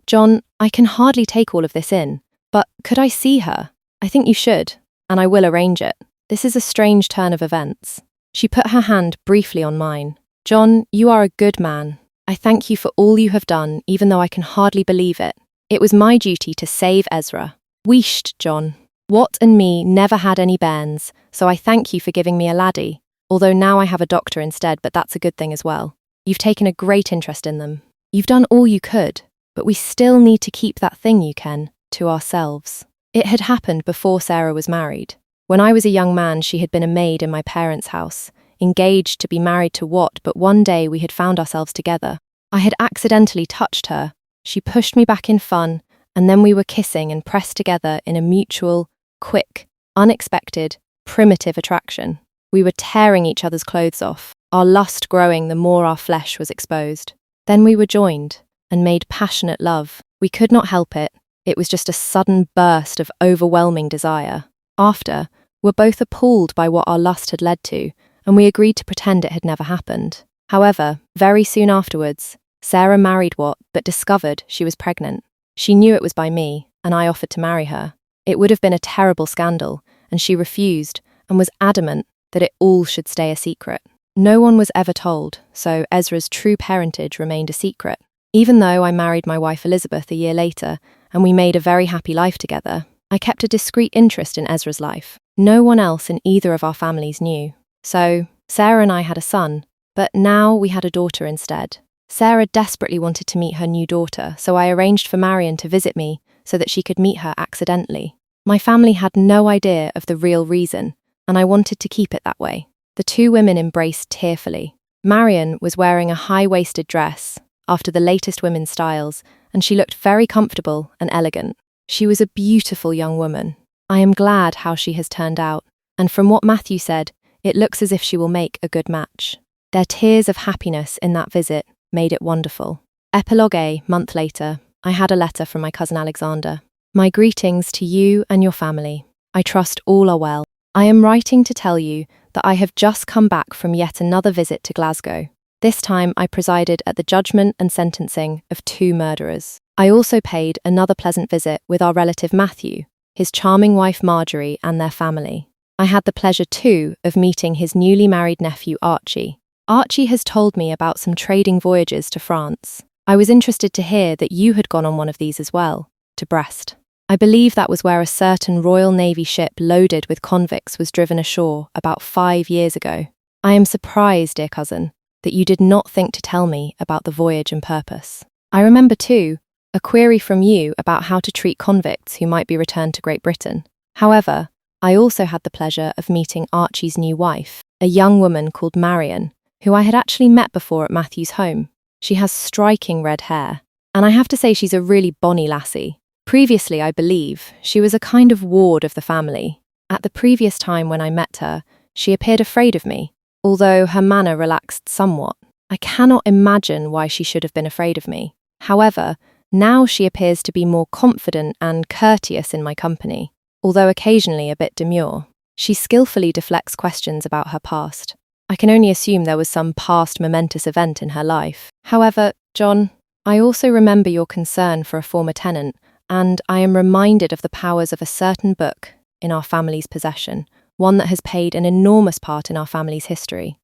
John, I can hardly take all of this in, but could I see her? I think you should, and I will arrange it. This is a strange turn of events. She put her hand briefly on mine. John, you are a good man. I thank you for all you have done, even though I can hardly believe it. It was my duty to save Ezra. Wheesht, John. Watt and me never had any bairns, so I thank you for giving me a laddie, although now I have a doctor instead, but that's a good thing as well. You've taken a great interest in them. You've done all you could, but we still need to keep that thing you can to ourselves. It had happened before Sarah was married. When I was a young man, she had been a maid in my parents' house, engaged to be married to Watt, but one day we had found ourselves together. I had accidentally touched her. She pushed me back in fun, and then we were kissing and pressed together in a mutual, quick, unexpected, primitive attraction. We were tearing each other's clothes off, our lust growing the more our flesh was exposed. Then we were joined and made passionate love. We could not help it. It was just a sudden burst of overwhelming desire. After, we're both appalled by what our lust had led to, and we agreed to pretend it had never happened. However, very soon afterwards, Sarah married Watt, but discovered she was pregnant. She knew it was by me, and I offered to marry her. It would have been a terrible scandal, and she refused and was adamant that it all should stay a secret. No one was ever told, so Ezra's true parentage remained a secret. Even though I married my wife Elizabeth a year later, and we made a very happy life together, I kept a discreet interest in Ezra's life. No one else in either of our families knew. So, Sarah and I had a son, but now we had a daughter instead. Sarah desperately wanted to meet her new daughter, so I arranged for Marion to visit me so that she could meet her accidentally. My family had no idea of the real reason, and I wanted to keep it that way. The two women embraced tearfully. Marion was wearing a high-waisted dress, after the latest women's styles, and she looked very comfortable and elegant. She was a beautiful young woman. I am glad how she has turned out, and from what Matthew said, it looks as if she will make a good match. Their tears of happiness in that visit made it wonderful. Epilogue A, month later, I had a letter from my cousin Alexander. My greetings to you and your family. I trust all are well. I am writing to tell you that I have just come back from yet another visit to Glasgow. This time I presided at the judgment and sentencing of 2 murderers. I also paid another pleasant visit with our relative Matthew, his charming wife Marjorie and their family. I had the pleasure too of meeting his newly married nephew Archie. Archie has told me about some trading voyages to France. I was interested to hear that you had gone on one of these as well, to Brest. I believe that was where a certain Royal Navy ship loaded with convicts was driven ashore about 5 years ago. I am surprised, dear cousin, that you did not think to tell me about the voyage and purpose. I remember too a query from you about how to treat convicts who might be returned to Great Britain. However, I also had the pleasure of meeting Archie's new wife, a young woman called Marion, who I had actually met before at Matthew's home. She has striking red hair, and I have to say she's a really bonny lassie. Previously, I believe, she was a kind of ward of the family. At the previous time when I met her, she appeared afraid of me, although her manner relaxed somewhat. I cannot imagine why she should have been afraid of me. However, Now she appears to be more confident and courteous in my company, although occasionally a bit demure. She skillfully deflects questions about her past. I can only assume there was some past momentous event in her life. However, John, I also remember your concern for a former tenant, and I am reminded of the powers of a certain book in our family's possession, one that has played an enormous part in our family's history.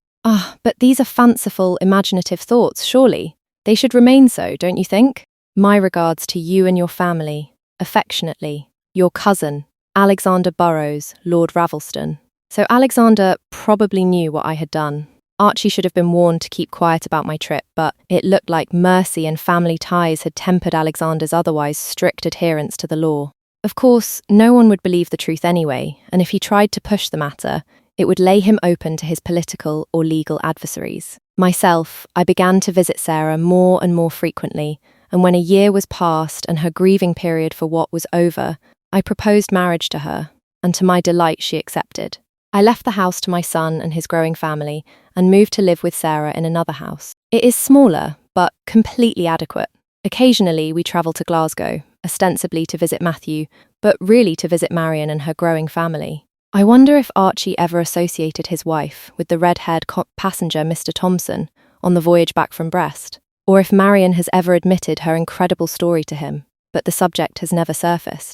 But these are fanciful, imaginative thoughts, surely. They should remain so, don't you think? My regards to you and your family. Affectionately, your cousin, Alexander Burrows, Lord Ravelston. So Alexander probably knew what I had done. Archie should have been warned to keep quiet about my trip, but it looked like mercy and family ties had tempered Alexander's otherwise strict adherence to the law. Of course, no one would believe the truth anyway, and if he tried to push the matter, it would lay him open to his political or legal adversaries. Myself, I began to visit Sarah more and more frequently, and when a year was past and her grieving period for what was over, I proposed marriage to her, and to my delight she accepted. I left the house to my son and his growing family and moved to live with Sarah in another house. It is smaller, but completely adequate. Occasionally we travel to Glasgow, ostensibly to visit Matthew, but really to visit Marion and her growing family. I wonder if Archie ever associated his wife with the red-haired passenger Mr. Thompson on the voyage back from Brest, or if Marion has ever admitted her incredible story to him, but the subject has never surfaced.